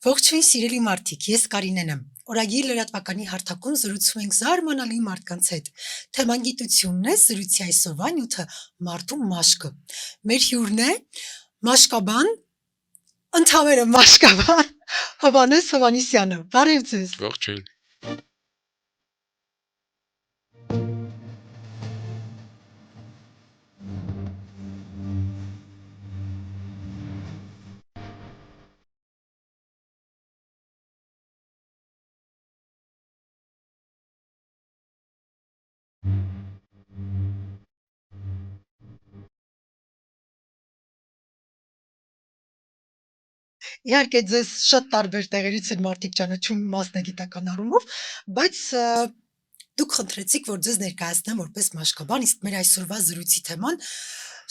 Ողջույն սիրելի մարդիկ, ես Կարինեն եմ։ Օրագիր լրատվականի հարթակում զրուցում ենք զարմանալի մարդկանց հետ։ Թեման գիտությունն է, զրույցի այսօրվա նյութը մարդու մաշկը։ Մեր հյուրն է մաշկաբան, ընդհանրապես մաշկաբան Հովհաննես Հովհաննիսյանը։ Բարև ձեզ։ Ողջույն։ Իհարկե ձեզ շատ տարբեր տեղերից են մարդիկ ճանաչում մասնագիտական առումով, բայց դուք խնդրեցիք, որ ձեզ ներկայացնեմ որպես մաշկաբան, իսկ մեր այսօրվա զրույցի թեման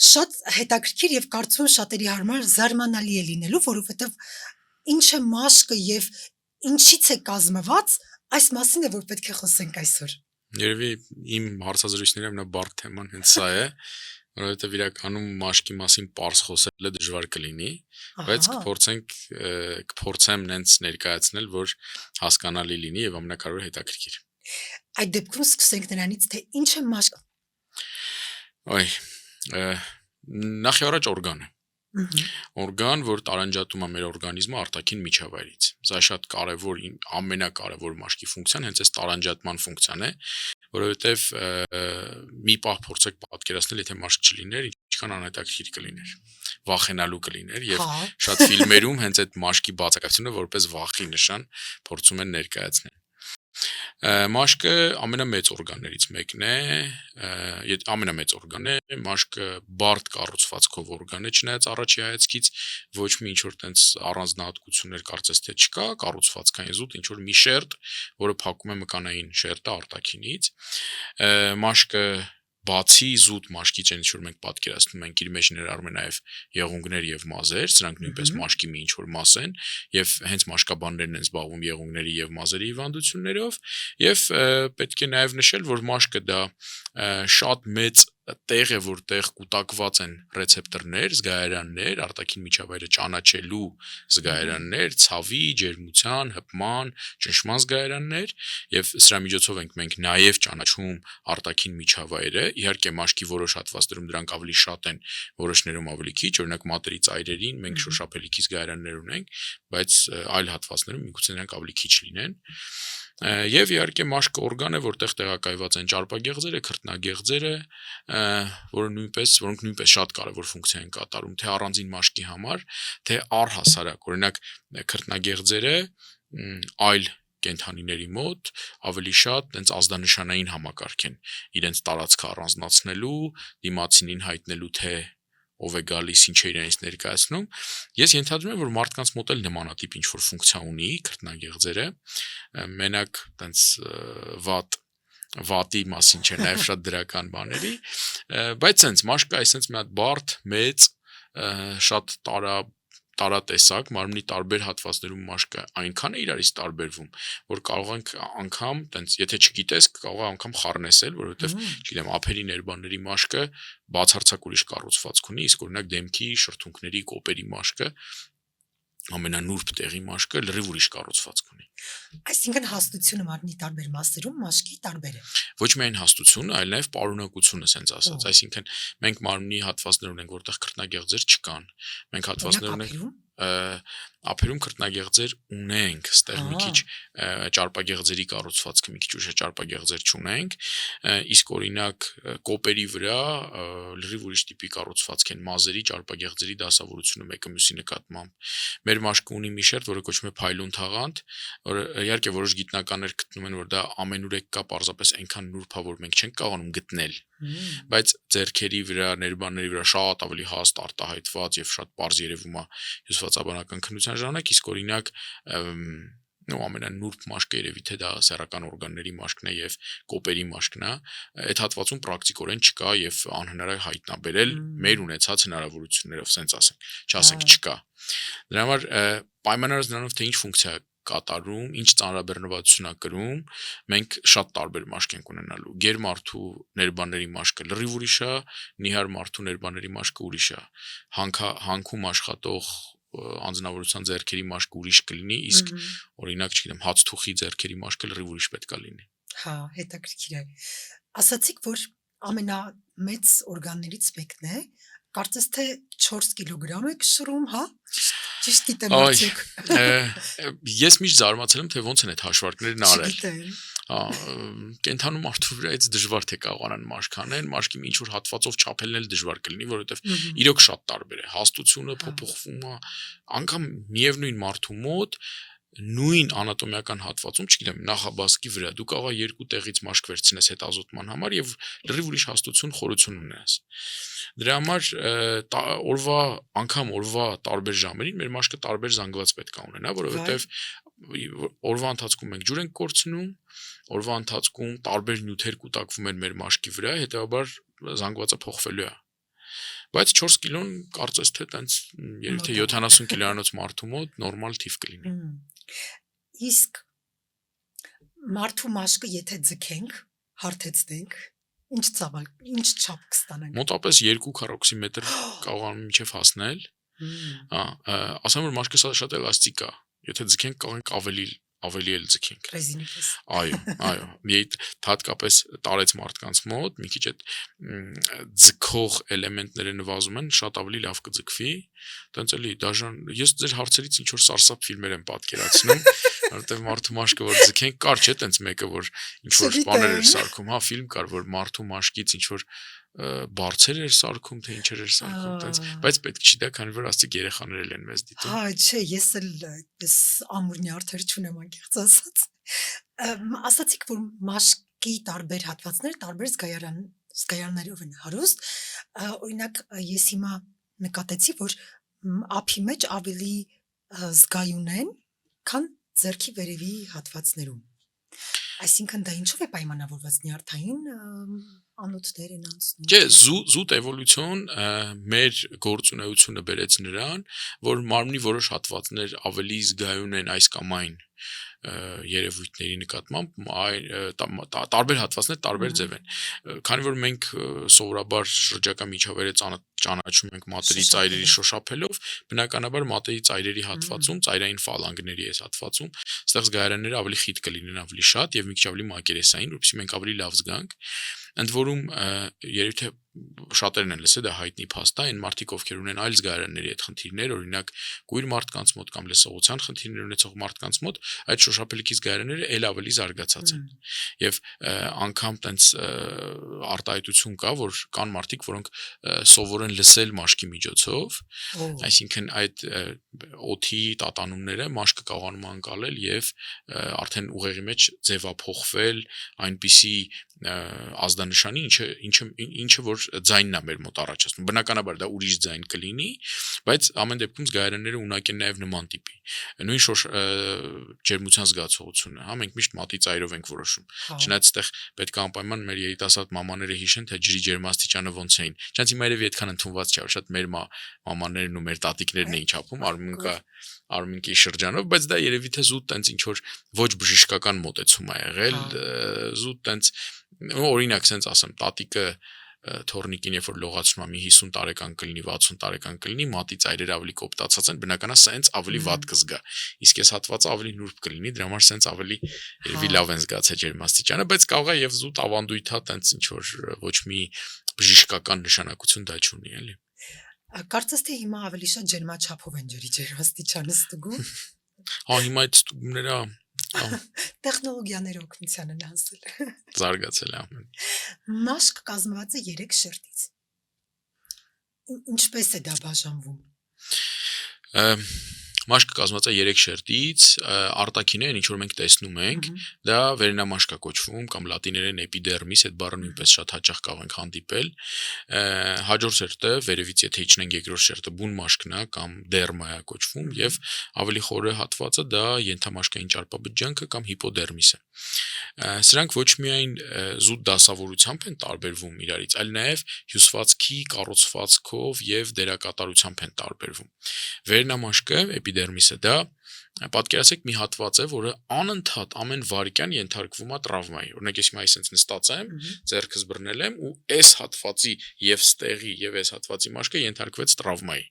շատ հետաքրքիր եւ կարծում եմ շատերի համար զարմանալի է լինելու, որովհետեւ ինչ է մաշկը եւ ինչից է կազմված, այս մասին է որ պետք է խոսենք այսօր։ Երևի իմ հարցազրույցների ամենաբարդ թեման հենց սա է, որովհետև իրականում մաշկի մասին պարզ խոսելը դժվար կլինի, բայց կփորձեմ նենց ներկայացնել, որ հասկանալի լինի եւ ամենակարևորը հետաքրքիր։ Այդ դեպքում սկսենք նրանից, թե ինչ է մաշկը։ Նախ եւ առաջ օրգան է։ Օրգան, որ տարանջատում է մեր օրգանիզմը արտաքին միջավայրից։ Սա շատ կարևոր, ամենակարևոր մաշկի ֆունկցիան հենց այս տարանջատման ֆունկցիան է, որովհետև մի պահ փորձեք պատկերացնել, եթե մաշկ չլիներ, ինչքան անհետաքրքիր կլիներ, վախենալու կլիներ եւ շատ ֆիլմերում հենց այդ մաշկի բացակայությունը որպես վախի նշան փորձում են ներկայացնել։ Մաշկը ամենամեծ օրգաններից մեկն է, ամենամեծ օրգան է, մաշկը բարդ կառուցվածքով օրգան է, չնայած առաջի հայացքից ոչ մի ինչ-որ տենց առանձնահատկություններ կարծես թե չկա, կառուցվածքային զուտ ինչ-որ մի շերտ, որը փակում է մկանային շերտը արտաքինից, մաշկը բացի զուտ մաշկից ինչ որ մենք պատկերացնում ենք իր մեջ ներառում է նաև եղունգներ եւ մազեր, սրանք նույնպես մաշկի մի ինչ-որ մաս են եւ հենց մաշկաբաններն են զբաղվում եղունգների եւ մազերի հիվանդություններով եւ պետք է նաև նշել, որ մաշկը դա շատ մեծ տեղ է, որտեղ կուտակված են ռեցեպտորներ, զգայարաններ, արտաքին միջավայրը ճանաչելու զգայարաններ, ցավի, ջերմության, հպման, ճնշման զգայարաններ եւ սրա միջոցով ենք մենք նաեւ ճանաչում արտաքին միջավայրը։ Իհարկե մաշկի որոշ հատվածներում դրանք ավելի շատ են, որոշներում ավելի քիչ, օրինակ մատերի ծայրերին մենք շոշափելիքի զգայարաններ ունենք, բայց այլ հատվածներում միգուցե նրանք ավելի քիչ լինեն։ Եվ իհարկե մաշկը օրգան է, որտեղ տեղակայված են ճարպագեղձերը, քրտնագեղձերը, որոնք նույնպես շատ կարևոր ֆունկցիա են կատարում, թե առանձին մաշկի համար, թե առհասարակ, օրինակ քրտնագեղձերը այլ կենդանիների մոտ ավելի շատ տենց ազդանշանային համակարգ են իրենց տարածքը առանձնացնելու, դիմացինին հայտնելու, թե ով է գալիս, ինչ է իրենից ներկայացնում։ Ես ենթադրում եմ, որ մարդկանց մոտ էլ նմանատիպ ինչ-որ ֆունկցիա ունի քրտնագեղձերը, մենակ տենց վատի մասին չէ, նաև շատ դրական բաների, բայց սենց մաշկը այսպես մի հատ բարդ, մեծ, շատ տարատեսակ, մարմնի տարբեր հատվածներում մաշկը այնքան է իրարից տարբերվում, որ կարող ենք անգամ, տենց, եթե չգիտես, կարող է անգամ խառնեսել, որովհետև, չգիտեմ, ափերի ներբանների մաշկը բացարձակ ուրիշ կառուցվածք ունի, իսկ օրինակ դեմքի, շրթունքների, կոպերի մաշկը ամենանուրբ տեղի մաշկը լրիվ ուրիշ կառուցվածք ունի։ Այսինքն հաստությունը մարմնի տարբեր մասերում մաշկի տարբեր է։ Ոչ միայն հաստությունը, այլ նաև պարունակությունը, ասենց ասած, այսինքն մենք մարմնի հատվածներ ունենք, որտեղ քրտնագեղձեր չկան։ Մենք հատվածներ ունենք ափերում քրտնագեղձեր ունենք, ստեղ մի քիչ ճարպագեղձերի կառուցվածքը մի քիչ ուշ է, ճարպագեղձեր չունենք, իսկ օրինակ կոպերի վրա լրիվ ուրիշ տիպի կառուցվածք են մազերի, ճարպագեղձերի դասավորությունը մեկը մյուսի նկատմամբ։ Մեր մաշկը ունի մի շերտ, որը կոչվում է փայլուն թաղանթ, որը իհարկե որոշ գիտնականներ գտնում են, որ դա ամենուրեք կա, պարզապես այնքան նուրբ է, որ մենք չենք կարողանում գտնել, բայց ձեռքերի վրա, ներբանների վրա շատ ավելի հաստ արտահայտված եւ շատ པարզ երևում է հյուսվածաբանական քննության ժամանակ, իսկ օրինակ ամենանուրբ մաշկը երևի թե դա սեռական օրգանների մաշկն է եւ կոպերի մաշկն է, այդ հատվածում պրակտիկորեն չկա եւ անհնար է հայտնաբերել մեր ունեցած հնարավորություններով, ասենք ասենք, չասենք չկա։ Դրա համար պայմանավորված նրանով թե ինչ ֆունկցիա կատարում, ինչ ծանրաբեռնվածություն է կրում, մենք շատ տարբեր մաշկ ենք ունենալու։ Գեր մարդու ներբանների մաշկը լրիվ ուրիշ է, նիհար մարդու ներբանների մաշկը ուրիշ է։ Հանքում աշխատող անձնավորության ձեռքերի մաշկը ուրիշ կլինի, իսկ օրինակ, չգիտեմ, հացթուխի ձեռքերի մաշկը լրիվ ուրիշ պետք է լինի։ Հա, հետաքրքիր է։ Ասացիք, որ ամենամեծ օրգաններից մեկն է, կարծես թե 4 կիլոգրամ եք շռում, հա։ Ճիշտ գիտեմ արդյոք։ Ես միշտ զարմացել եմ, թե ոնց են այդ հաշվարկներն արել։ Չգիտեմ։ Կենթանու մարդու վրայից դժվար թե կարողանան մաշկ անել, մաշկի ինչ որ հատվածով չափելն էլ դժվար կլինի, որովհետև իրոք շատ տարբեր է, հաստությունը փոփոխվում է, անգամ միևնույն մարդու մոտ նույն անատոմիական հատվածում, չգիտեմ, նախաբասկի վրա դու կարող ես երկու տեղից մաշկ վերցնես հետազոտման համար եւ լրիվ ուրիշ հաստություն, խորություն ունենաս։ Դրա համար օրվա տարբեր ժամերին մեր մաշկը տարբեր զանգված պետք է ունենա, որովհետեւ օրվա ընթացքում մենք ջուր ենք կորցնում, օրվա ընթացքում տարբեր նյութեր կուտակվում են մեր մաշկի վրա, հետեւաբար զանգվածը փոխվելու է։ Բայց 4 կիլոն կարծես թե տենց երբ թե 70 կիլոյանոց մարդու մոտ նորմալ թիվ կլինի։ Իսկ մարդու մաշկը եթե ձգենք, հարթեցնենք, ինչ չափ կստանանք։ Մոտապես 2 քառակուսի կարողանում մինչև հասնել։ Ասեմ որ մաշկը շատ էլաստիկ է։ Եթե ձգենք կարող ենք ավելի էլ ձգենք։ Ռեզինիկես։ Այո, հատկապես տարեց մարդկանց մոտ մի քիչ այդ ձգող էլեմենտները նվազում են, շատ ավելի լավ կձգվի։ Տենց էլի դաժան ես ձեր հարցերից ինչ որ սարսափ ֆիլմեր եմ պատկերացնում, որովհետև մարդու մաշկը որ ձգենք կար չէ, տենց մեկը որ ինչ որ բաներ էր սարքում, հա, ֆիլմ կար, որ մարդու մաշկից ինչ որ բարձեր էր սարքում, թե ինչեր էր սարքում, տենց, բայց պետք չի դա, քանի որ աստիճ երեխաներ են մեզ դիտում։ Հա, չէ, ես էլ այդպես ամուր նյարդեր չունեմ անկեղծ ասած։ Ասացիք, որ մաշկի տարբեր հատվածներ տարբեր զգայաններով են հարուստ։ Օրինակ, ես հիմա նկատեցի, որ ափի մեջ ավելի զգայուն են, քան ձեռքի վերևի հատվածներում։ Այսինքն դա ինչով է պայմանավորված նյարդային անոթներ են անցնում։ Չէ, զուտ էվոլյուցիոն մեր գործունեությունը բերեց նրան, որ մարմնի որոշ հատվածներ ավելի զգայուն են այս կամ այն երևույթների նկատմամբ, տարբեր հատվածներ տարբեր ձև են։ Քանի որ մենք սովորաբար շրջակա միջավայրը ճանաչում ենք մատերի ծայրերի շոշափելով, բնականաբար մատերի ծայրերի հատվածում, ծայրային ֆալանգների այս հատվածում, այստեղ զգայարանները ավելի խիտ կլինեն, ավելի շատ եւ մի քիչ ավելի մակերեսային, որովհետեւ մենք ավելի լավ զգանք։ Ընդ որում երբ թե շատերն են լսել դա հայտնի փաստ է, այն մարդիկ ովքեր ունեն այլ զգայարանների այդ խնդիրներ, օրինակ կույր մարդկանց մոտ կամ լսողության խնդիրներ ունեցող մարդկանց մոտ այդ շոշափելիքի զգայարանները ել ավելի զարգացած են։ Եվ անգամ տենց արտահայտություն կա, որ կան մարդիկ, որոնք սովոր են լսել մաշկի միջոցով, այսինքն այդ օդի տատանումները մաշկը կարողանում անցալել եւ արդեն ուղեղի մեջ ձևափոխվել այնպիսի ազդանշանի, ինչը որ ձայնն է մեր մոտ առաջացնում։ Բնականաբար դա ուրիշ ձայն կլինի, բայց ամեն դեպքում զգայարանները ունակ են նաև նման տիպի։ Նույն ջերմության զգացողությունը, հա, մենք միշտ մատի ծայրով ենք որոշում։ Չնայած այդտեղ պետք է անպայման մեր երիտասարդ մամաները հիշեն, թե ջրի ջերմաստիճանը ոնց էին։ Չնայած հիմա երևի այդքան ընդունված չէ, շատ մեր մամաներն ու մեր տատիկներն էին չափում, Արմինկի շրջանով, բայց դա երևի թե զուտ տենց ինչ որ ոչ բժշկական մոտեցում է եղել, զուտ տենց օրինակ sense ասեմ, տատիկը թորնիկին երբ որ լողացնում է մի 50 տարեկան կլինի, 60 տարեկան կլինի, մատի ծայրերը ավելի կոպտացած են, բնականաբար sense ավելի վատ կզգա։ Իսկ այս հատվածը ավելի նուրբ կլինի, դրա համար sense ավելի երևի լավ են զգացել ջերմաստիճանը, բայց կարող է եւ զուտ ավանդույթ է տենց ինչ որ ոչ մի բժշկական նշանակություն դա չունի, էլի։ Կարծես թե հիմա ավելի շատ ջերմաչափով են ջրի ջերմաստիճանը ստուգում։ Հա, հիմա այդ ստուգումները տեխնոլոգիաների օգնության են հասել։ Զարգացել է ամեն։ Մաշկ կազմված է 3 շերտից։ Ինչպես է դա բաժանվում։ Մաշկը կազմված է 3 շերտից, արտաքինը, ինչ որ մենք տեսնում ենք, դա վերնամաշկ է կոչվում կամ լատիներեն էպիդերմիս, այդ բառը նույնպես շատ հաճախ կարող ենք հանդիպել։ Հաջորդ շերտը, վերևից եթե իջնենք երկրորդ շերտը բուն մաշկն է կամ դերմա է կոչվում եւ ավելի խորը հատվածը դա ենթամաշկային ճարպաբջջանքը կամ հիպոդերմիս է։ Սրանք ոչ միայն զուտ դասավորությամբ են տարբերվում իրարից, այլ նաև հյուսվածքի կառուցվածքով եւ դերակատարությամբ են տարբերվում։ Վերնամաշկը էպիդերմիսը, դա պատկերացեք մի հատված է, որը անընդհատ ամեն վայրկյան ենթարկվում է տրավմայի։ Օրինակ ես հիմա այսպես նստած եմ, ձեռքս բռնել եմ ու այս հատվածի եւ ստեղի եւ այս հատվածի մաշկը ենթարկվեց տրավմայի։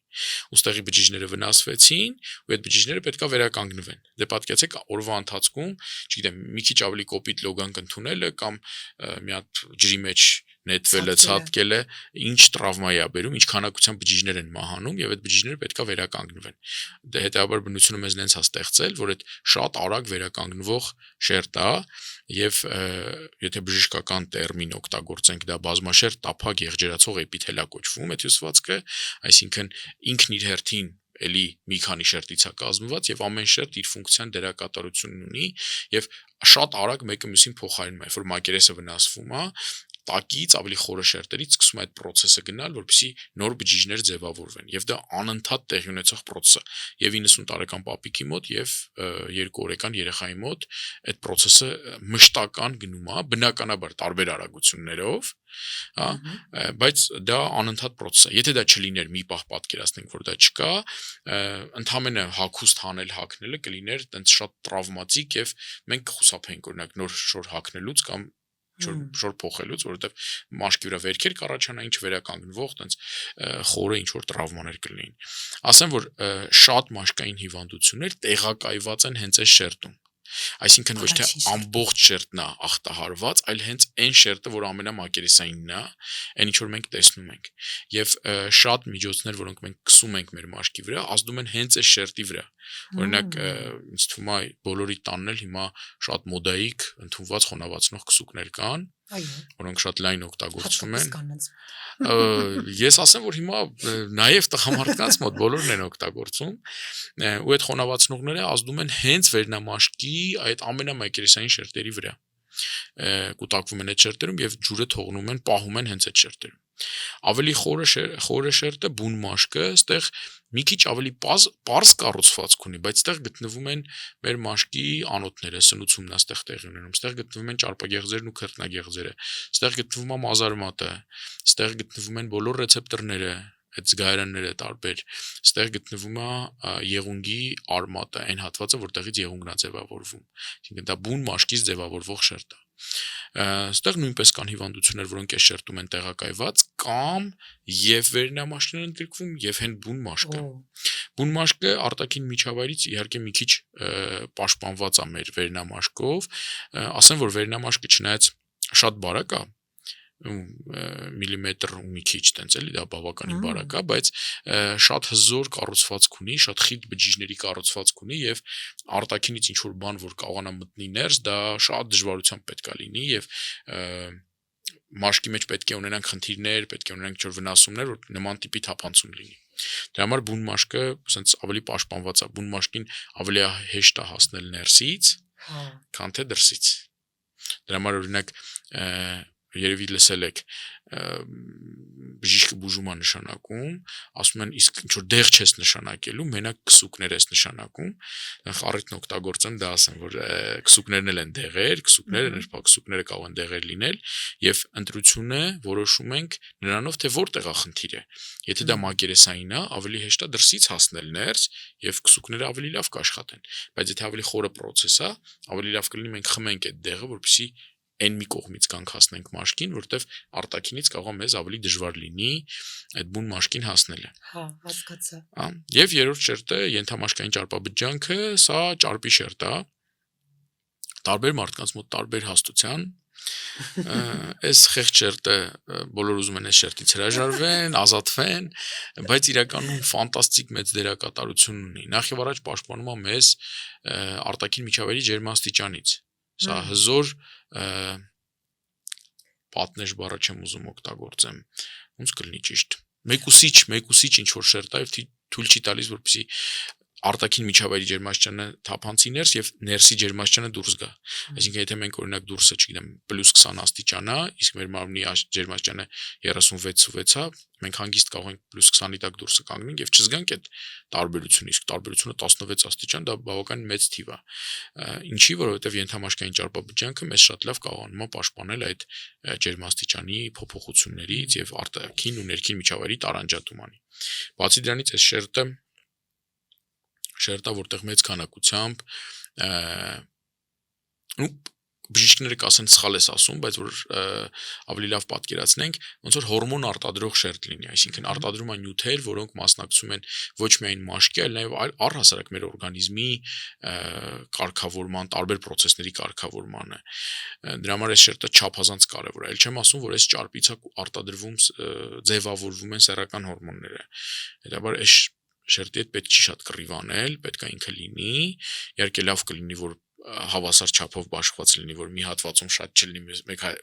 Ու ստեղի բջիջները վնասվեցին, ու այդ բջիջները պետքա վերականգնվեն։ Դե պատկերացեք օրվա ընթացքում, չգիտեմ, մի քիչ ավելի կոպիտ լոգանք ընդունելը կամ մի հատ ջրի մեջ նետվելը, ցատկելը, ինչ տրավմայի է բերում, ինչ քանակության բջիջներ են մահանում եւ այդ բջիջները պետքա վերականգնվեն։ Դե հետեւաբար բնությունը մեզ նենց է ստեղծել, որ այդ շատ արագ վերականգնվող շերտ է եւ եթե բժշկական տերմին օգտագործենք, դա բազմաշերտ տափակ եղջերացող էպիթել է կոչվում այդ հյուսվածքը, այսինքն ինքն իր հերթին էլի մի քանի շերտից է կազմված եւ ամեն շերտ իր ֆունկցիան դերակատարությունն ունի եւ շատ արագ մեկը մյուսին փոխարինում է, որ մակերեսը վնասվում է, տակից ավելի խորը շերտերից սկսում է այդ process-ը գնալ, որպեսզի նոր բջիջներ ձևավորվեն եւ դա անընդհատ տեղի ունեցող process է եւ 90 տարեկան պապիկի մոտ եւ 2 օրեկան երեխայի մոտ այդ process-ը մշտական գնում է բնականաբար տարբեր արագություններով, հա, բայց դա անընդհատ process է։ Եթե դա չլիներ, մի պահ պատկերացնենք, որ դա չկա, ընդհանրապես հագուստ հանել հագնելը կլիներ տենց շատ տրավմատիկ եւ մենք կխուսափեինք օրինակ նոր շոր հագնելուց կամ շոր փոխելուց, որովհետև մաշկի վրա վերքեր կառաջանա, ինչ վերականգնվող, տենց խորը ինչ որ տրավմաներ կլինեին։ Ասեմ, որ շատ մաշկային հիվանդություններ տեղակայված են հենց այս շերտում։ Այսինքն ոչ թե ամբողջ շերտն է ախտահարված, այլ հենց այն շերտը, որ ամենամակերեսայինն է, այն ինչ որ մենք տեսնում ենք։ Եվ շատ միջոցներ, որոնք մենք կսում ենք մեր մաշկի վրա, ազդում են հենց այս շերտի վրա։ Օրինակ, ինձ թվում է բոլորի տանն էլ հիմա շատ մոդայիկ ընդունված խոնավացնող քսուկներ կան, որոնք շատ լայն օգտագործվում են։ Ես ասեմ, որ հիմա նաև տղամարդկանց մոտ բոլորն են օգտագործում, ու այդ խոնավացնողները ազդում են հենց վերնամաշկի այդ ամենամակերեսային շերտերի վրա։ Կուտակվում են այդ շերտերում եւ ջուրը թողնում են, պահում են հենց այդ շերտերում։ Ավելի խորը շերտը բուն մաշկը, այստեղ մի քիչ ավելի պարզ կառուցվածք ունի, բայց այստեղ գտնվում են մեր մաշկի անոթները, սնուցումն է այստեղ տեղի ունենում, այստեղ գտնվում են ճարպագեղձերն ու քրտնագեղձերը, այստեղ գտնվում է մազարմատը, այստեղ գտնվում են բոլոր ռեցեպտորները, այդ զգայարանները տարբեր, այստեղ գտնվում է եղունգի արմատը, այն հատվածը, որտեղից եղունգն է ձևավորվում։ Այսինքն դա բուն մաշկից ձևավորվող շերտ է։ Այստեղ նույնպես կան հիվանդություններ, որոնք այս շերտում են տեղակայված, կամ եւ վերնամաշկն են ընդգրկվում, եւ հեն բուն մաշկը։ Բուն մաշկը արտաքին միջավայրից իհարկե մի քիչ պաշտպանված է մեր վերնամաշկով, ասեմ, որ վերնամաշկը չնայած շատ բարակ է, միլիմետր ու մի քիչ տենց էլի, դա բավականին բարակ է, բայց շատ հզոր կառուցվածք ունի, շատ խիտ բջիջների կառուցվածք ունի եւ արտաքինից ինչ որ բան, որ կարողանա մտնի ներս, դա շատ դժվարությամբ պետք է լինի եւ մաշկի մեջ պետք է ունենանք խնդիրներ, պետք է ունենանք ինչ-որ վնասումներ, որ նման տիպի թափանցում լինի։ Դրա համար բուն մաշկը ասենց ավելի պաշտպանված է, բուն մաշկին ավելի հեշտ է հասնել ներսից, քան թե դրսից։ Դրա համար օրինակ երևի լսել եք բժիշկը բուժում է նշանակում, ասում են իսկ ինչ որ դեղ չես նշանակելու, մենակ քսուկներ ես նշանակում, խառիթն օգտագործեմ, դա ասեմ, որ քսուկներն էլ են դեղեր, քսուկները կարող են դեղեր լինել եւ ընտրությունը որոշում ենք նրանով, թե որտեղ է խնդիրը։ Եթե դա մակերեսային է, ավելի հեշտ է դրսից հասնել ներս եւ քսուկները ավելի լավ կաշխատեն, բայց եթե ավելի խորը process է, ավելի լավ կլինի մենք խմենք այդ դեղը, որպեսզի այն մի կողմից կանք հասնենք մաշկին, որտեվ արտաքինից կարող է մեզ ավելի դժվար լինի այդ բուն մաշկին հասնելը։ Հա, հասկացա։ Եվ երրորդ շերտը ենթամաշկային ճարպաբջջանքը, սա ճարպի շերտ է։ Տարբեր մարդկանց մոտ տարբեր հաստության։ Այս խեղճ շերտը բոլոր ուզում են այս շերտից հրաժարվեն, ազատվեն, բայց իրականում ֆանտաստիկ մեծ դերակատարություն ունի։ Նախ եւ առաջ պաշտպանում է մեզ արտաքին միջավայրի ջերմաստիճանից։ Սա հզոր պատնեշ բառը չեմ ուզում օգտագործեմ, ոնց կլինի ճիշտ։ Մեկուսիչ ինչ որ շերտ է եւ թույլ չի տալիս, որպեսզի արտաքին միջավայրի ջերմաստիճանը թափանցի ներս եւ ներսի ջերմաստիճանը դուրս գա։ Այսինքն եթե մենք օրինակ դուրսը, չգիտեմ, +20 աստիճան է, իսկ մեր մարմնի ջերմաստիճանը 36.6 է, մենք հանգիստ կարող ենք +20-ի տակ դուրսը կանգնենք եւ չզգանք այդ տարբերությունը, իսկ տարբերությունը 16 աստիճան, դա բավական մեծ թիվ է։ Ինչի, որովհետեւ ենթամաշկային ճարպաբջջանքը մեզ շատ լավ կարողանում է պաշտպանել այդ ջերմաստիճանի փոփոխություններից եւ արտաքին ու ներքին միջավայրի տարանջատումանի։ Բացի դրանից այս շերտը շերտա, որտեղ մեծ քանակությամբ բժիշկները կասեն սխալ ես ասում, բայց որ ավելի լավ պատկերացնենք, ոնց որ հորմոն արտադրող շերտ լինի, այսինքն արտադրում են նյութեր, որոնք մասնակցում են ոչ միայն մաշկի, այլ նաև առհասարակ մեր օրգանիզմի կարգավորման, տարբեր process-ների կարգավորմանը։ Դրա համար այս շերտը չափազանց կարևոր է։ Այլ չեմ ասում, որ այս ճարպից արտադրվում ձևավորվում են սեռական հորմոնները։ Հետաբար այս շերտի հետ պետք չի շատ կռիվ անել, պետք է ինքը լինի, իհարկե լավ կլինի, որ հավասար չափով բաշխված լինի, որ մի հատվածում շատ չլինի,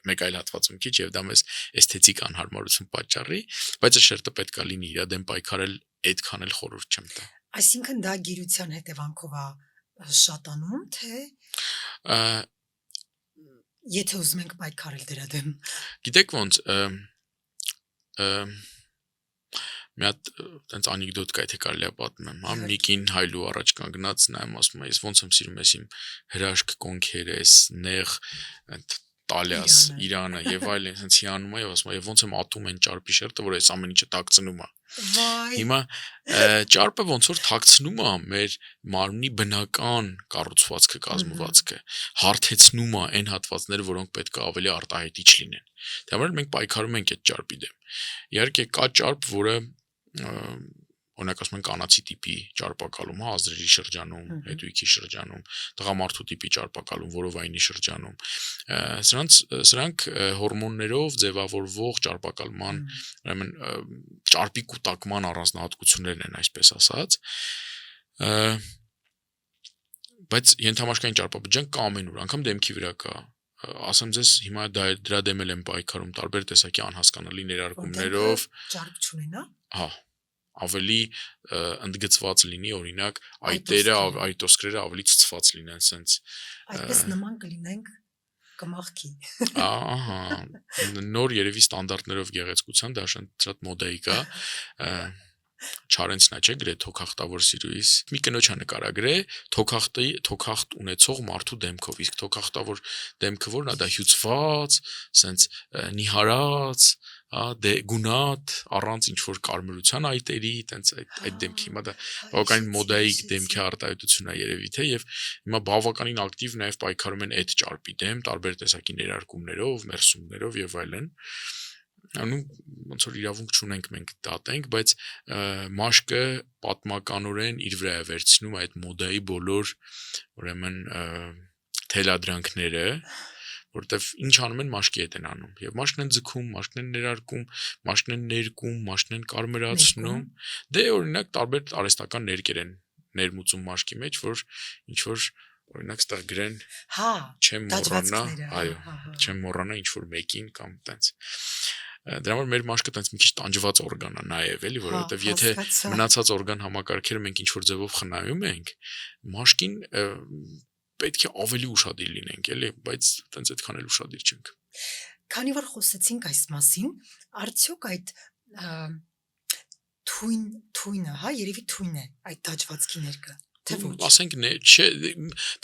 մեկ այլ հատվածում քիչ եւ դա մեզ էսթետիկ անհարմարություն պատճառի, բայց այս շերտը պետքա լինի, իր դեմ պայքարել այդքան էլ խորհուրդ չեմ տա։ Այսինքն դա գիրության հետևանքով է շատանում, թե եթե ուզում ենք պայքարել դրա դեմ։ Գիտեք ոնց մի հատ տենց անեկդոտ կա, եթե կարելի է պատմեմ, հա, մի կին հայլու առաջ կանգնած նայում ասում է, ես ոնց եմ սիրում ես իմ հրաշք կոնքերը, ես նեղ տալյաս, Իրանը եւ այլն, հենց հիանում է եւ ասում է, եւ ոնց եմ ատում են ճարպի շերտը, որ այս ամեն ինչը թաքցնում է։ Հիմա ճարպը ոնց որ թաքցնում է մեր մարմնի բնական կառուցվածքը, կազմվածքը, հարթեցնում է այն հատվածները, որոնք պետք է ավելի արտահայտիչ լինեն։ Դա համար մենք պայքարում ենք այդ ճարպի դեմ։ Իհարկե կա ճարպ, որը օրինակ ասում են կանացի տիպի ճարպակալում, հա, ազդրերի շրջանում, հետույքի շրջանում, տղամարդու տիպի ճարպակալում, որովայնի շրջանում։ Սրանք հորմոններով ձևավորվող ճարպակալման, ուրեմն ճարպի կուտակման առանձնահատկություններն են, այսպես ասած։ Բայց ենթամաշկային ճարպաբջջան կա ամենուր, անգամ դեմքի վրա կա։ Ասեմ ձեզ, հիմա դրա դեմ եմ պայքարում տարբեր տեսակի անհասկանալի ներարկումներով։ Ճարպ չունենա։ Հա, ավելի ընդգծված լինի, օրինակ, այտերը, այտոսկրերը ավելի ցցված լինեն, սենց։ Այդպես նման կլինենք կմախքի։ Ահա, նոր երևի ստանդարտներով գեղեցկության դա շատ մոդայի կա։ Չարենցնա չէ գրե թոքախտավոր սիրուիս մի կնոջ է նկարագրե թոքախտ ունեցող մարդու դեմքով, իսկ թոքախտավոր դեմքը որն է, դա հյուծված, սենց նիհարած, գունատ, առանց ինչ որ կարմրության այտերի, տենց այդ դեմքի, հիմա դա բավականին մոդայի դեմքի արտահայտություն է երևի թե, եւ հիմա բավականին ակտիվ նաեւ պայքարում են այդ ճարպի դեմ, տարբեր տեսակի ներարկումներով, մերսումներով եւ այլն։ Ոնց որ իրավունք չունենք մենք դատենք, բայց մաշկը պատմականորեն իր վրա է վերցնում այդ մոդայի բոլոր ուրեմն թելադրանքները, որտեվ ինչ անում են մաշկի հետ են անում, եւ մաշկն են ձգում, մաշկն են ներարկում, մաշկն են ներկում, մաշկն են կարմրացնում, դե օրինակ տարբեր արհեստական ներկեր են ներմուծում մաշկի մեջ, որ ինչ որ օրինակ ստեղ գրեն, չեմ մոռանա, այո, չեմ մոռանա ինչ որ մեկին կամ տենց։ Դրա համար մեր մաշկը տենց մի քիչ տանջված օրգան է նաև, էլի, որովհետև եթե մնացած օրգան համակարգերը մենք ինչ որ ձևով խնայում ենք, մաշկին պետք է ավելի ուշադիր լինենք, էլի, բայց տենց այդքան էլ ուշադիր չենք։ Քանի որ խոսեցինք այս մասին, արդյոք այդ թույնը, հա, երևի թույն է այդ դաջվածքի ներկը։ Ասենք չէ,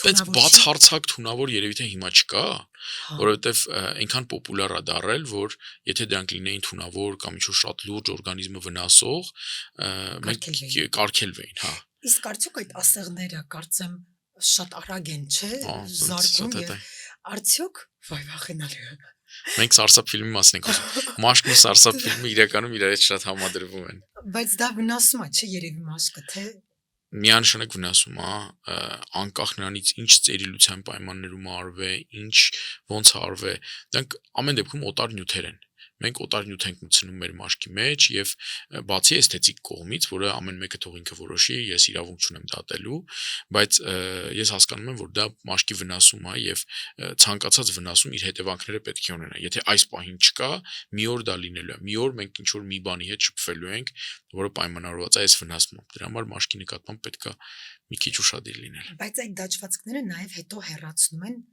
բայց բացարձակ թունավոր երևի թե հիմա չկա, որովհետև այնքան պոպուլար է դարել, որ եթե դրանք լինեին թունավոր կամ ինչ-որ շատ լուրջ օրգանիզմը վնասող, մենք կարգելվեին, հա։ Իսկ արդյոք այդ ասեղները, կարծեմ, շատ արագ են, չէ, զարգում եւ արդյոք վայ վախենալի։ Մենք սարսափ ֆիլմի մասին ենք խոսում։ Մաշկն ու սարսափ ֆիլմը իրականում իրար հետ շատ համադրվում են։ Բայց դա վնասում է, չէ, երևի մաշկը, թե միանշանակ վնասում է, անկախ նրանից ինչ ծերիլության պայմաններում արվե, ինչ ոնց արվե, դրանք ամեն դեպքում օտար նյութեր են։ Մենք օտար նյութ ենք մտցնում մեր մաշկի մեջ եւ բացի էսթետիկ կողմից, որը ամեն մեկը թող ինքը որոշի, ես իրավունք չունեմ դատելու, բայց ես հասկանում եմ, որ դա մաշկի վնասում է եւ ցանկացած վնասում իր հետևանքները պետք է ունենա։ Եթե այս պահին չկա, մի օր դա լինելու է։ Մի օր մենք ինչ որ մի բանի հետ շփվելու ենք, որը պայմանավորված է այս վնասմամբ։ Դրա համար մաշկի նկատմամբ պետք է մի քիչ ուշադիր լինել։ Բայց այդ դաջվածքները նաեւ հետո հեռացնում են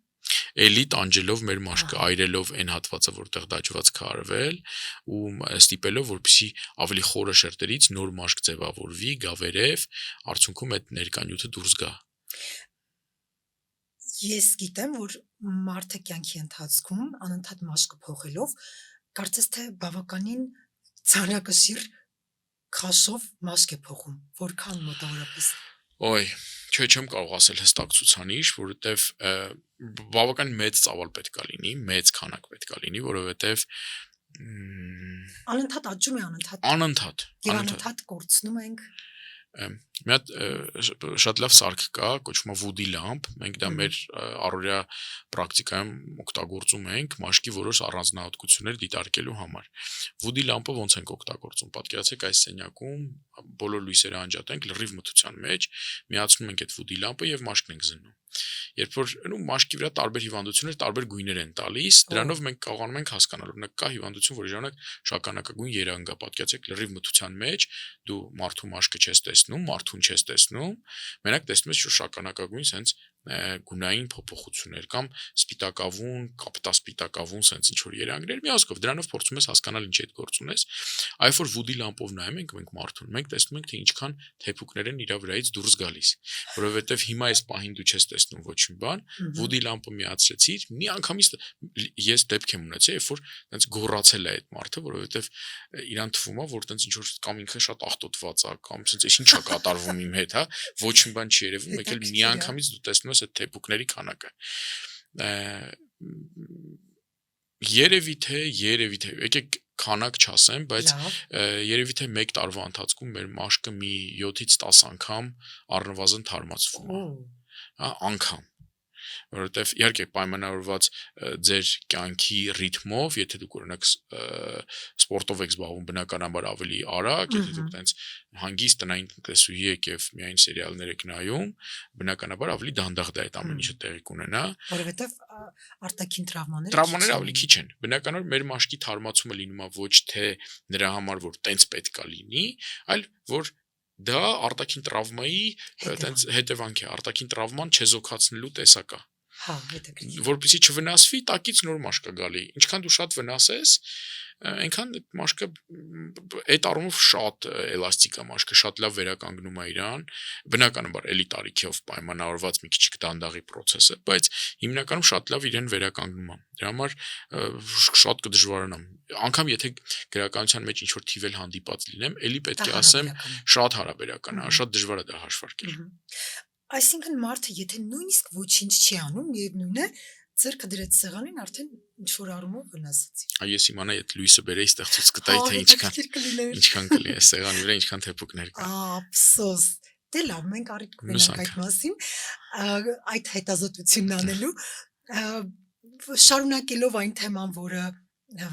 էլի տանջելով մեր մաշկը, այրելով այն հատվածը, որտեղ դաջվածք է արվել ու ստիպելով, որպեսզի ավելի խորը շերտերից նոր մաշկ ձևավորվի, գա վերև, արդյունքում այդ ներկա նյութը դուրս գա։ Ես գիտեմ, որ մարդը կյանքի ընթացքում անընդհատ մաշկը փոխելով, կարծես թե բավականին ցանկակշիռ քաշով մաշկ է փոխում, որքան մոտավորապես Ոյ, չեմ կարող ասել հստակ ցուցանիշ, որովհետև բավական մեծ ծավալ պետք է լինի, մեծ քանակ պետք է լինի, որովհետև Անընդհատ աճում է անընդհատ Եվ անընդհատ կորցնում ենք մի հատ շատ լավ սարք կա, կոչվում է Woody lamp, մենք դա մեր առօրյա պրակտիկայում օգտագործում ենք մաշկի որոշ առանձնահատկություններ դիտարկելու համար։ Woody lamp-ը ոնց ենք օգտագործում։ Պատկերացեք այս սենյակում բոլոր լույսերը անջատենք լրիվ մթության մեջ, միացնում ենք այդ Woody lamp-ը եւ մաշկն ենք զննում։ Երբ որ մաշկի վրա տարբեր հիվանդություններ տարբեր գույներ են տալիս, դրանով մենք կարողանում ենք հասկանալ, օրինակ կա հիվանդություն, որի ժամանակ շագանակագույն երանգ է, պատկերացեք լրիվ մթության մեջ, դու մարդու մաշկը չես տեսնում, մարդուն չես տեսնում, մենակ տեսնում ես շագանակագույն sense գունային փոփոխություններ կամ սպիտակավուն, կապտասպիտակավուն sense ինչ որ երանգներ, մի ասկով դրանով փորձում ես հասկանալ ինչի հետ գործ ունես։ Այլ որ Woody lamp-ով նայում ենք մենք մարդուն, մենք տեսնում ենք թե ինչքան թեփուկներ են իր վրայից դուրս գալիս, որովհետև հիմա այս պահին դու չես տեսնում ոչ մի բան, Woody lamp-ը միացրեցիր, մի անգամից ես դեպք եմ ունեցել, երբ որ այնց գոռացել է այդ մարդը, որովհետև իրան թվում է, որ այնց ինչ որ կամ ինքը շատ աղտոտված է, կամ sense ինչ է կատարվում իմ հետ, հա, ոչ մի բան չի երևում, եկել մի անգամից դու տեսնում ես այդ թեփուկների քանակը։ Երևի թե, եկեք քանակ չասեմ, բայց երևի թե 1 տարվա ընթացքում մեր մաշկը մի 7-ից 10 անգամ առնվազն թարմացվում է, անգամ, որովհետև իհարկե պայմանավորված ձեր կյանքի ռիթմով, եթե դուք օրինակ սպորտով եք զբաղվում, բնականաբար ավելի արագ, եթե դուք տենց հանգիստ տնային տնտեսուհի եք եւ միայն սերիալներ եք նայում, բնականաբար ավելի դանդաղ դա այդ ամեն ինչը տեղի կունենա, որովհետև արտաքին տրավմաները ավելի քիչ են։ Բնականաբար մեր մաշկի թարմացումը լինում է ոչ թե նրա համար, որ տենց պետք է լինի, այլ որ դա արտաքին տրավմայի տենց հետևանք է, արտաքին տրավման չեզոքացնելու տեսակ է։ Հա, հետաքրքիր։ Որպեսզի չվնասվի, տակից նոր մաշկ է գալի։ Ինչքան դու շատ վնասես, այնքան այդ մաշկը այդ առումով շատ էլաստիկ է մաշկը, շատ լավ վերականգնում է իրան, բնականաբար էլի տարիքով պայմանավորված մի քիչ դանդաղի process է, բայց հիմնականում շատ լավ իրեն վերականգնում է։ Դրա համար շատ կդժվարանամ։ Անկամ եթե գրականության մեջ ինչ որ թիվել հանդիպած լինեմ, էլի պետք է ասեմ շատ հարաբերական է, շատ դժվար է դա հաշվարկել։ Այսինքն մարդը եթե նույնիսկ ոչինչ չի անում, միևնույն է, ձեռքը դրեց սեղանին, արդեն ինչ որ առումով վնասեցի։ Ես իմանա այդ լույսը բերեի ստեղծուց կտայի թե ինչքան կլինի սեղանի վրա, ինչքան թեփուկներ կա։ Ափսոս։ Դե լավ, մենք առիթ կունենանք այդ մասին, այդ հետազոտությունն անելու, շարունակելով այն թեման, որը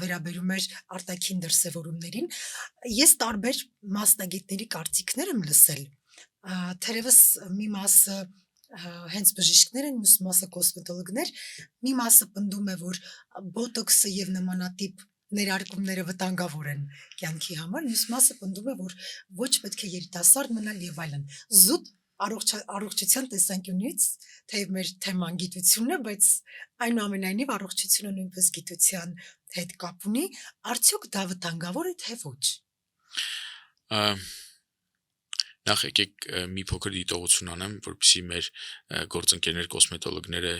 վերաբերում էր արտաքին դրսևորումներին, ես տարբեր մասնագետների կարծիքներ եմ լսել, թերևս մի մասը հենց բժիշկներ են, մյուս մասը կոսմետոլոգներ, մի մասը պնդում է, որ բոտոքսը եւ նմանատիպ ներարկումները վտանգավոր են կյանքի համար, մյուս մասը պնդում է, որ ոչ պետք է երիտասարդ մնալ եւ այլն։ Զուտ առողջության տեսանկյունից, թեև մեր թեման գիտությունն է, բայց այնուամենայնիվ առողջությունը նույնպես գիտության հետ կապ ունի, արդյոք դա վտանգավոր է թե ոչ։ Նախ եկեք մի փոքր դիտողություն անեմ, որպեսզի մեր գործընկերներ կոսմետոլոգները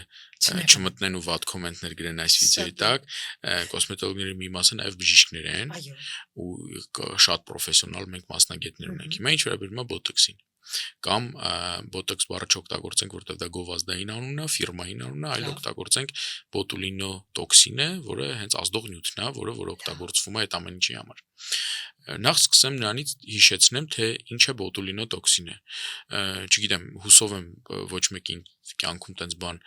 չմտնեն ու վատ կոմենտներ գրեն այս վիդեոյի տակ, կոսմետոլոգների մի մասը նաև բժիշկներ են ու շատ պրոֆեսիոնալ մենք մասնագետներ ունենք։ Հիմա ինչ վերաբերում է բոտոքսին կամ բոտոքս բառը չօգտագործենք, որտեղ դա գովազդային անուն է, ֆիրմային անուն է, այլ օգտագործենք բոտուլինո տոքսինը, որը հենց ազդող նյութն է, որը օգտագործվում է այդ ամեն ինչի համար։ Նախ սկսեմ նրանից հիշեցնեմ, թե ինչ է բոտուլինո տոքսինը։ Չգիտեմ, հուսով եմ ոչ մեկին կյանքում տենց բան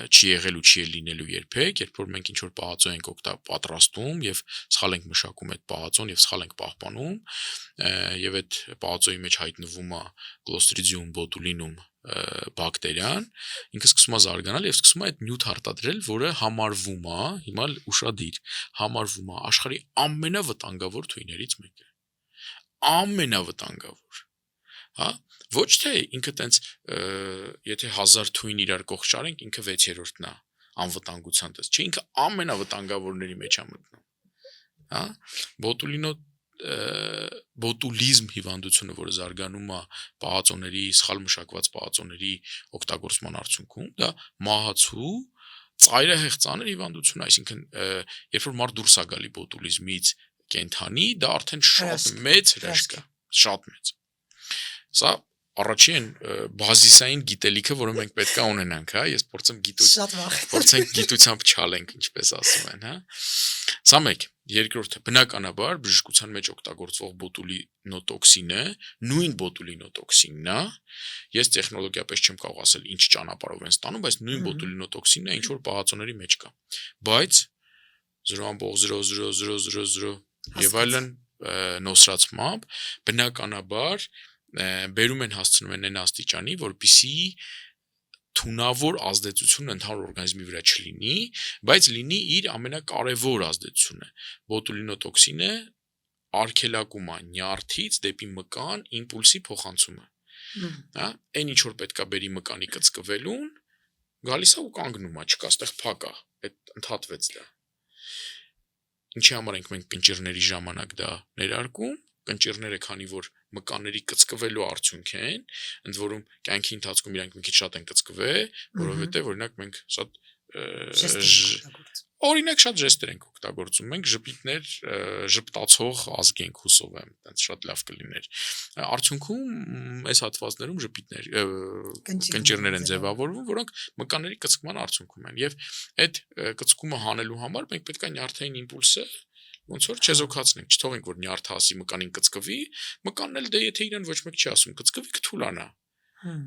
չի եղել ու չի լինելու երբեք, երբ որ մենք ինչ որ պահածո ենք պատրաստում եւ սխալ ենք մշակում այդ պահածոն եւ սխալ ենք պահպանում, եւ այդ պահածոյի մեջ հայտնվում է Clostridium botulinum բակտերիան, ինքը սկսում է զարգանալ եւ սկսում է այդ նյութ արտադրել, որը համարվում է, հիմա ուշադիր, համարվում է աշխարհի ամենավտանգավոր թույներից մեկը։ Ամենավտանգավոր։ Հա, ոչ թե ինքը տենց եթե 1000 թույն իրար կողք շարենք, ինքը 6-րդն է անվտանգության տես, չէ, ինքը ամենավտանգավորների մեջ է մտնում։ Հա, բոտուլիզմ հիվանդությունը, որը զարգանում է պահածոների, սխալ մշակված պահածոների օգտագործման արդյունքում, դա մահացու ծայրահեղ ծանր հիվանդություն, այսինքն երբ որ մարդ դուրս է գալի բոտուլիզմից կենթանի, դա արդեն շատ մեծ հրաշք է, շատ մեծ։ Սա առաջին բազիսային գիտելիքը, որը մենք պետք է ունենանք, հա, ես Շատ վաղ։ փորձենք գիտությամբ չալենք, ինչպես ասում են, հա։ Սա մեկ, երկրորդը բնականաբար բժշկության մեջ օգտագործվող բոտուլինոտոքսինը, նույն բոտուլինոտոքսինն է, ես տեխնոլոգիապես չեմ կարող ասել ինչ ճանապարհով են ստանում, բայց նույն բոտուլինոտոքսինն է, ինչ որ պահածոների մեջ կա։ Բայց 0.0000 եւ այլն նոսրացմամբ բնականաբար բերում են հասցնում են այն աստիճանի, որպեսզի թունավոր ազդեցությունը ընդհանուր օրգանիզմի վրա չլինի, բայց լինի իր ամենակարևոր ազդեցությունը։ Բոտուլինոտոքսինը արգելակում է նյարդից դեպի մկան իմպուլսի փոխանցումը։ Հա, այն ինչ որ պետքա բերի մկանի կծկվելուն, գալիս է ու կանգնում է, չկա, այդտեղ փակ է, այդ ընդհատվեց դա։ Ինչի համար ենք մենք կնճիռների ժամանակ դա ներարկում, կնճիռները քանի որ մկանների կծկվելու արդյունք են, ընդ որում կյանքի ընթացքում իրանք մի քիչ շատ են կծկվել, որովհետև օրինակ մենք շատ ժեստեր ենք օգտագործում, մենք ժպիտներ ժպտացող ազգ ենք հուսով եմ, այդպես շատ լավ կլիներ։ Արդյունքում այս հատվածներում ժպիտներ կնճիռներ են ձևավորվում, որոնք մկանների կծկման արդյունքում են, եւ այդ կծկումը հանելու համար մենք պետք է նյարդային իմպուլսը ոնց որ չեզոքացնենք, չթողենք որ նյարդը ասի մկանին կծկվի, մկանն էլ դե եթե իրան ոչ մեկ չի ասում կծկվի կթուլանա։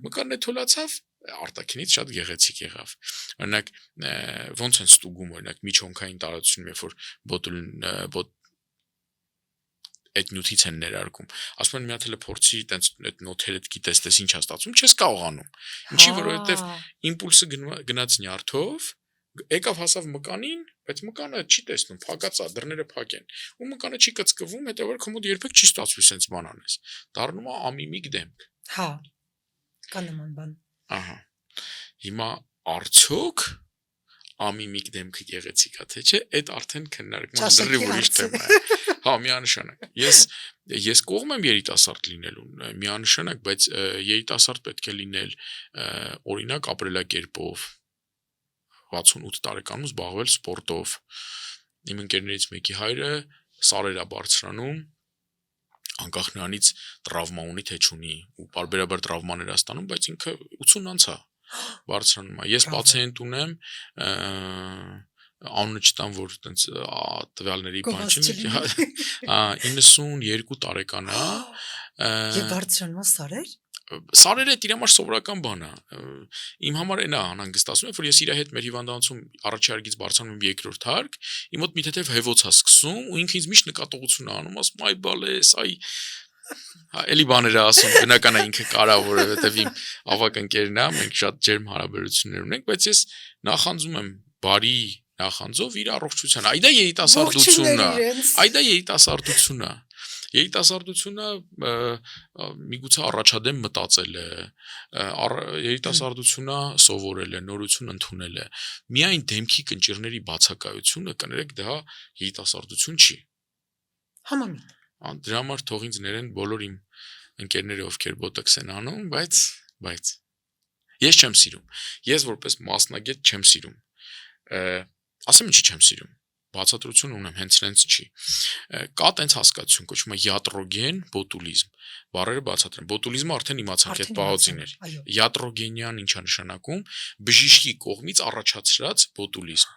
Մկանն է թուլացավ, արտաքինից շատ գեղեցիկ եղավ։ Օրինակ ոնց են ստուգում օրինակ միջոնքային տարածությունում, երբ որ այդ նյութից են ներարկում։ Ասում են մի հատ էլ փորձի տենց այդ նոթերը գիտես, տես ինչ է ստացվում, չես կարողանում։ Ինչի որովհետև իմպուլսը գնաց նյարդով, եկավ հասավ մկանին, բայց մկանը չի տեսնում, փակած է, դռները փակ են։ Ու մկանը չի կծկվում, հետեւաբար քմոդ երբեք չի ստացվի sense բան անես։ Դառնում է ամիմիկ դեմք։ Հա։ Կա նման բան։ Ահա։ Հիմա արդյոք ամիմիկ դեմքը գեղեցիկ է, թե չէ, այդ արդեն քննարկման դրի ուրիշ թեմա է։ Հա, միանշանակ։ Ես կողմ եմ երիտասարդ լինելուն, միանշանակ, բայց երիտասարդ պետք է լինել օրինակ ապրելակերպով 68 տարեկանում զբաղվել սպորտով։ Իմ ընկերներից մեկի հայրը սարեր է բարձրանում, անկախ նրանից տրավմա ունի թե չունի, ու բարբերաբար տրավմաներ է ստանում, բայց ինքը 80 անց է բարձրանում է։ Ես պացիենտ ունեմ, անունը չտամ, որ այտենց տվյալների բան չունի, 92 տարեկան է։ Եվ բարձրանում է սարեր։ Սարերը իր համար սովորական բան է։ Իմ համար այն է անհանգստացնում, որ ես իր հետ մեր հիվանդանոցում առաջի հարկից բարձրանում եմ երկրորդ հարկ, իմ մոտ մի թեթև հեվոց է սկսում ու ինքը ինձ միշտ նկատողություն է անում, ասում այ բալես, այ էլի բաներ է ասում, բնական է ինքը կարա, որովհետև իմ ավակ ընկերն է, մենք շատ ջերմ հարաբերություններ ունենք, բայց ես նախանձում եմ բարի նախանձով իր առողջությանը։ Այ դա երիտասարդությունն է։ Այ դա երիտասարդությունն է։ Երիտասարդությունը միգուցե առաջադեմ մտածել է, երիտասարդությունը սովորել է, նորություն ընդունել է։ Միայն դեմքի կնճիռների բացակայությունը, կներեք, դա երիտասարդություն չի։ Համամիտ։ Դրա համար թող ինձ ներեն բոլոր իմ ընկերները, ովքեր բոտոքս են անում, բայց ես չեմ սիրում։ Ես որպես մասնագետ չեմ սիրում։ Ասեմ ինչի չեմ սիրում։ Բացատրություն ունեմ, հենց սենց չի։ Կա տենց հասկացություն, կոչվում է յատրոգեն բոտուլիզմ։ Բառերը բացատրեմ։ Բոտուլիզմը արդեն իմացանք այդ պահոցիներ։ Յատրոգենյան ինչա նշանակում, բժիշկի կողմից առաջացրած բոտուլիզմ։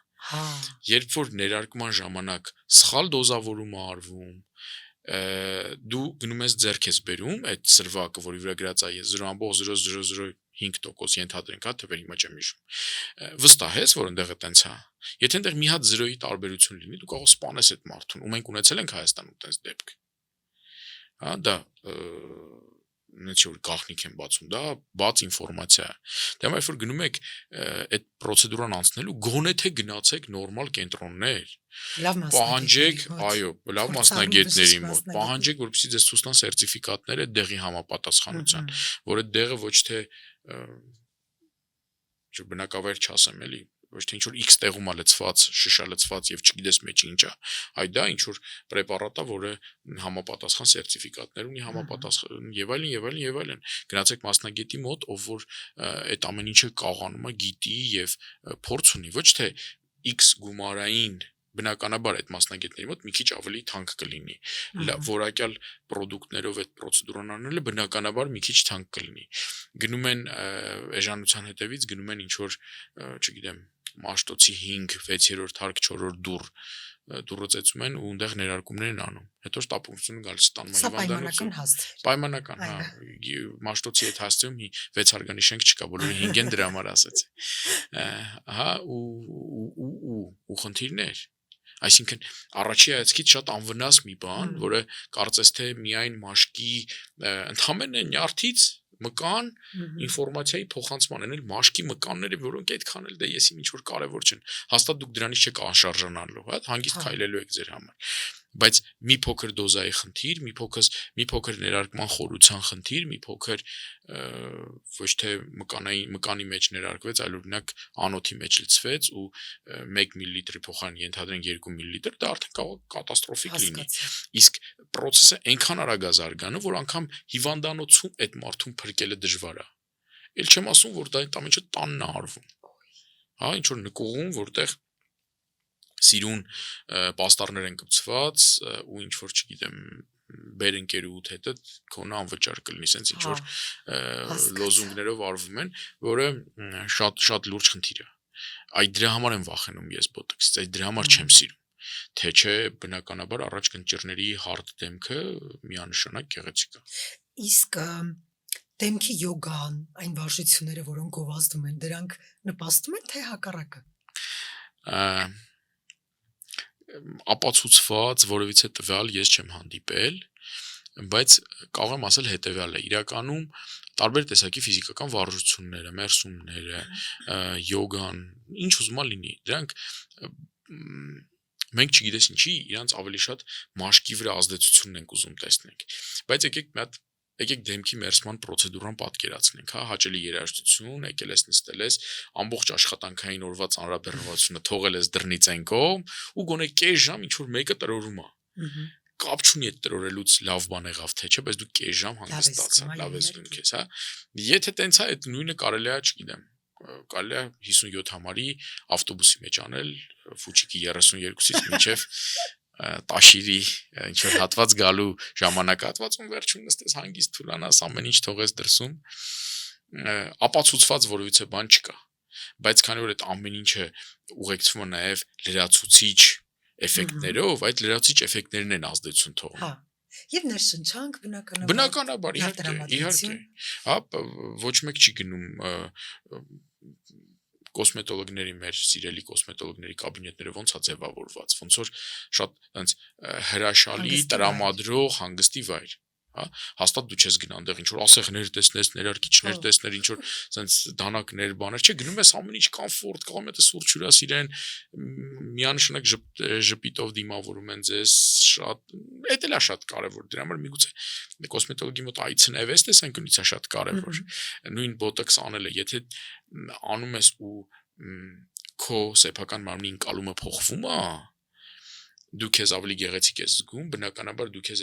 Երբ որ ներարկման ժամանակ սխալ դոզավորում է արվում, դու գնում ես ձեռք ես բերում այդ սրվակը, որի վրա գրած է 0.0005% ենթադրենք, հա, թվեր հիմա չեմ հիշում։ Վստահ ես, որ այնտեղ է տենց է։ Եթե այնտեղ մի հատ 0-ի տարբերություն լինի, դու կարող սպանես այդ մարդուն, ու մենք ունեցել ենք Հայաստանում տենց դեպք։ Հա, դա նույնիսկ որ գաղտնիք են բացում, դա բաց ինֆորմացիա է։ Դե երբ որ գնում եք այդ պրոցեդուրան անցնելու, գոնե թե գնացեք նորմալ կենտրոններ։ Լավ Պահանջեք, այո, լավ մասնագետների մոտ։ Պահանջեք, որպեսզի ձեզ ցույց տան սերտիֆիկատները դեղի համապատասխանության, որ այդ դեղը ոչ թե բնակավայր չասեմ, էլի, ոչ թե ինչ-որ X տեղում է լցված, շշալցված եւ չգիտես մեջը ինչ է, այ դա ինչ-որ պրեպարատ է, որը համապատասխան սերտիֆիկատներ ունի, համապատասխան եւ այլն։ Գնացեք մասնագետի մոտ, ով որ այդ ամեն ինչը կարողանում է գիտի եւ փորձ ունի, ոչ թե X գումարային բնականաբար այդ մասնագետների մոտ մի քիչ ավելի թանկ կլինի որակյալ պրոդուկտներով այդ պրոցեդուրան անելը բնականաբար մի քիչ թանկ կլինի գնում են էժանության հետևից գնում են ինչ որ չգիտեմ մաշտոցի 5 6-րդ հարկ 4-րդ դուրը ծեցում են ու այնտեղ ներարկումներ են անում հետո շտապությունը գալիս տանում Սա պայմանական հաստ է պայմանական հա մաշտոցի այդ հասցեում 6 հարգանի շենք չկա բոլորը 5 են դրա համար ասեցի հա ու խնդիրներ այսինքն առաջի հայացքից շատ անվնաս մի բան որը կարծես թե միայն մաշկի ընդհանրապես նյարդից մկան ինֆորմացիայի փոխանցման են էլ մաշկի մկանները որոնք այդքան էլ դե ես ինչ որ կարևոր չեն հաստատ դուք դրանից չեք անշարժանալու հա հանգիստ քայլելու եք ձեր համար բայց մի փոքր դոզայի խնդիր մի փոքր ներարկման խորության խնդիր մի փոքր ոչ թե մկանի մեջ ներարկվեց այլ օրինակ անոթի մեջ լցվեց ու 1 մլ-ի փոխարեն ենթադրենք 2 մլ դա արդեն կարող է կատաստրոֆիկ լինի իսկ process-ը այնքան արագ է զարգանում որ անգամ հիվանդանոցում այդ մարդուն փրկելը դժվար է ել չեմ ասում որ դա ամենը տանն է արվում հա ինչ որ նկուղում որտեղ սիրուն պաստառներ են կպցված ու ինչ որ չգիտեմ բեր ընկերուդ հետը քոնը անվճար կլինի sense ինչ որ լոզունգներով արվում են որը շատ լուրջ խնդիր է այդ դրա համար եմ վախենում ես բոտոքսից այդ դրա համար չեմ սիրում թե չէ բնականաբար առաջ կնճիռների հարթ դեմքը միանշանակ գեղեցիկ է իսկ դեմքի յոգան այն վարժությունները որոնք գովազդում են դրանք նպաստում են թե հակառակը ապացուցված որևիցե տվյալ ես չեմ հանդիպել բայց կարող եմ ասել հետևյալը իրականում տարբեր տեսակի ֆիզիկական վարժությունները մերսումները յոգան ինչ ուզում ա լինի դրանք մենք չգիտես ինչի իրանց ավելի շատ մաշկի վրա ազդեցությունն ենք ուզում տեսնենք բայց եկեք դեմքի մերսման պրոցեդուրան պատկերացնենք, հա, հաճելի երաժշտություն, եկել ես նստել ես, ամբողջ աշխատանքային օրվա ծանրաբեռնվածությունը թողել ես դռնից այն կողմ ու գոնե կես ժամ ինչ որ մեկը տրորում է։ Կապ չունի այդ տրորելուց լավ բան եղավ թե չէ, բայց դու կես ժամ հանգստացա, լավ ես լինում քեզ, հա։ Եթե տենց է, այդ նույնը կարելի է, չգիտեմ, կարելի է 57 համարի ավտոբուսի մեջ անել, Ֆուչիկի 32-ից մինչև տաշիրի ինչ որ հատված գալու ժամանակահատվածում վերջում նստես հանգիստ թուլանաս ամեն ինչ թողես դրսում ապացուցված որևիցե բան չկա բայց քանի որ այդ ամեն ինչը ուղեկցվում է նաև լրացուցիչ էֆեկտներով այդ լրացուցիչ էֆեկտներն են ազդեցություն թողնում հա եւ ներշնչանք բնականաբար իհարկե հա ոչ մեկ չի գնում կոսմետոլոգների մեր սիրելի կոսմետոլոգների կաբինետները ոնց է ձևավորված ոնց որ շատ այնց հրաշալի տրամադրող հանգստի վայր հա հաստատ դու չես գնա այնտեղ ինչ որ ասեղներ տեսնես ներարկիչներ տեսներ ինչ որ այնց դանակներ բաներ չէ գնում ես ամեն ինչ կոմֆորտ կարող ես սուրճ հյուրաս իրեն միանշանակ ժպիտով դիմավորում են ձեզ շատ էդ էլ է շատ կարևոր դրա համար միգուցե կոսմետոլոգի մոտ այցնեվես տեսանկյունից է շատ կարևոր նույն բոտոքս անելը եթե անում ես ու քո սեփական մարմնի ընկալումը փոխվում է դու քեզ ավելի գեղեցիկ ես զգում բնականաբար դու քեզ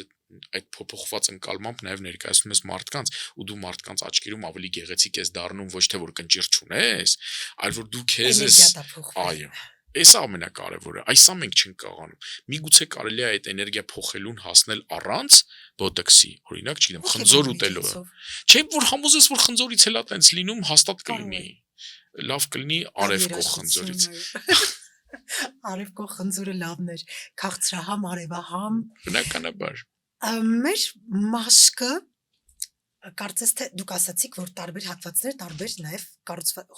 այդ փոփոխված ընկալմամբ նաև ներկայացնում ես մարդկանց ու դու մարդկանց աչքերում ավելի գեղեցիկ ես դառնում ոչ թե որ կնճիռ չունես այլ որ դու քեզ ես այո էսա ամենակարևորը այսա մենք չենք կարողանում միգուցե կարելի է այդ էներգիա փոխելուն հասնել առանց բոտոքսի օրինակ չգիտեմ խնձոր ուտելով չէ որ համոզես որ խնձորից էլ է տենց լինում հաստատ կլինի լավ կլինի արևկող խնձորից Արևկող խնձորը լավն էր, քաղցրահամ, արևահամ։ Բնականաբար։ Մեր մաշկը կարծես թե դուք ասացիք, որ տարբեր հատվածներ, տարբեր նաև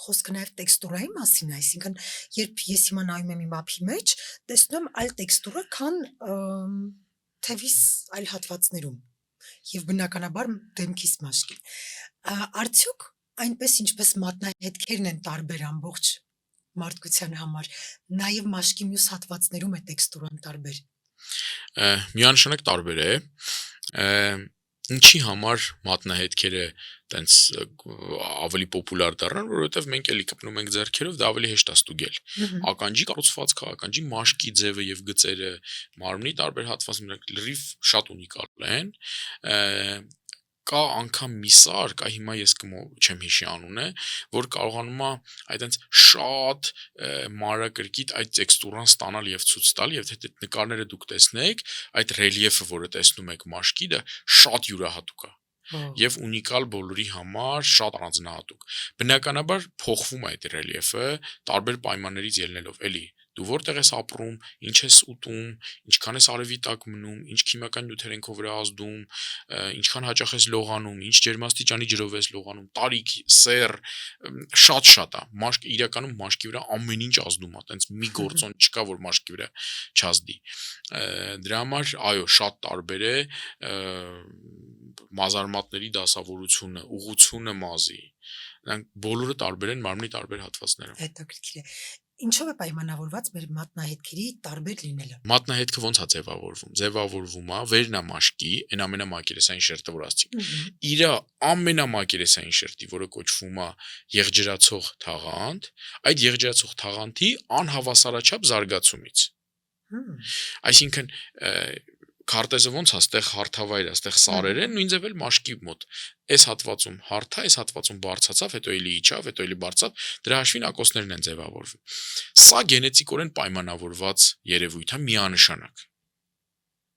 խոսքը նաև տեքստուրայի մասին, այսինքն երբ ես հիմա նայում եմ իմ ափի մեջ, տեսնում եմ այլ տեքստուրա, քան թևիս այլ հատվածներում եւ բնականաբար դեմքիս մաշկի։ Արդյոք այնպես ինչպես մատնահետքերն են տարբեր ամբողջ մարդկության համար, նաև մաշկի մյուս հատվածներում է տեքստուրան տարբեր։ Միանշանակ տարբեր է։ Ինչի համար մատնահետքերը տենց ավելի պոպուլար դառնան, որովհետև մենք էլի կպնում ենք ձեռքերով, դա ավելի հեշտ է ստուգել։ Ականջի կառուցվածքը, ականջի մաշկի ձևը եւ գծերը, մարմնի տարբեր հատվածները լրիվ շատ ունիկալ են։ կա անգամ մի սարք, հիմա ես չեմ հիշի անունը, որ կարողանում է այդենց շատ մանրակրկիտ այդ տեքստուրան ստանալ եւ ցույց տալ, եւ թե այդ նկարները դուք տեսնեք, այդ ռելիեֆը, որը տեսնում եք մաշկի, դա շատ յուրահատուկ է։ Եվ ունիկալ բոլորի համար շատ առանձնահատուկ։ Բնականաբար փոխվում է այդ ռելիեֆը տարբեր պայմաններից ելնելով, էլի դու որտեղ ես ապրում, ինչ ես ուտում, ինչքան ես արևի տակ մնում, ինչ քիմիական նյութեր են քո վրա ազդում, ինչքան հաճախ ես լողանում, ինչ ջերմաստիճանի ջրով ես լողանում, տարիք, սեռ, շատ է։ Մաշկ իրականում մաշկի վրա ամեն ինչ ազդում է, այտենց մի գործոն չկա, որ մաշկի վրա չազդի։ Դրա համար, այո, շատ տարբեր է մազարմատների դասավորությունը, ուղղությունը մազի։ Նրանք բոլորը տարբեր են մարմնի տարբեր հատվածներում։ Հետաքրքիր է։ Ինչով է պայմանավորված մեր մատնահետքերի տարբեր լինելը։ Մատնահետքը ոնց է ձևավորվում։ Ձևավորվում է վերնամաշկի, այն ամենամակերեսային շերտը, որ ասացինք։ Իր ամենամակերեսային շերտի, որը կոչվում է եղջերացող թաղանթ, այդ եղջերացող թաղանթի անհավասարաչափ զարգացումից։ Այսինքն քարտեզը ոնց է, այդտեղ հարթավայր է, այդտեղ սարեր են, նույն ձև էլ մաշկի մոտ։ Այս հատվածում հարթ է, այս հատվածում բարձացավ, հետո էլի իջավ, հետո էլի բարձավ, դրա հաշվին ակոսներն են ձևավորվում։ Սա գենետիկորեն պայմանավորված երևույթ է, միանշանակ։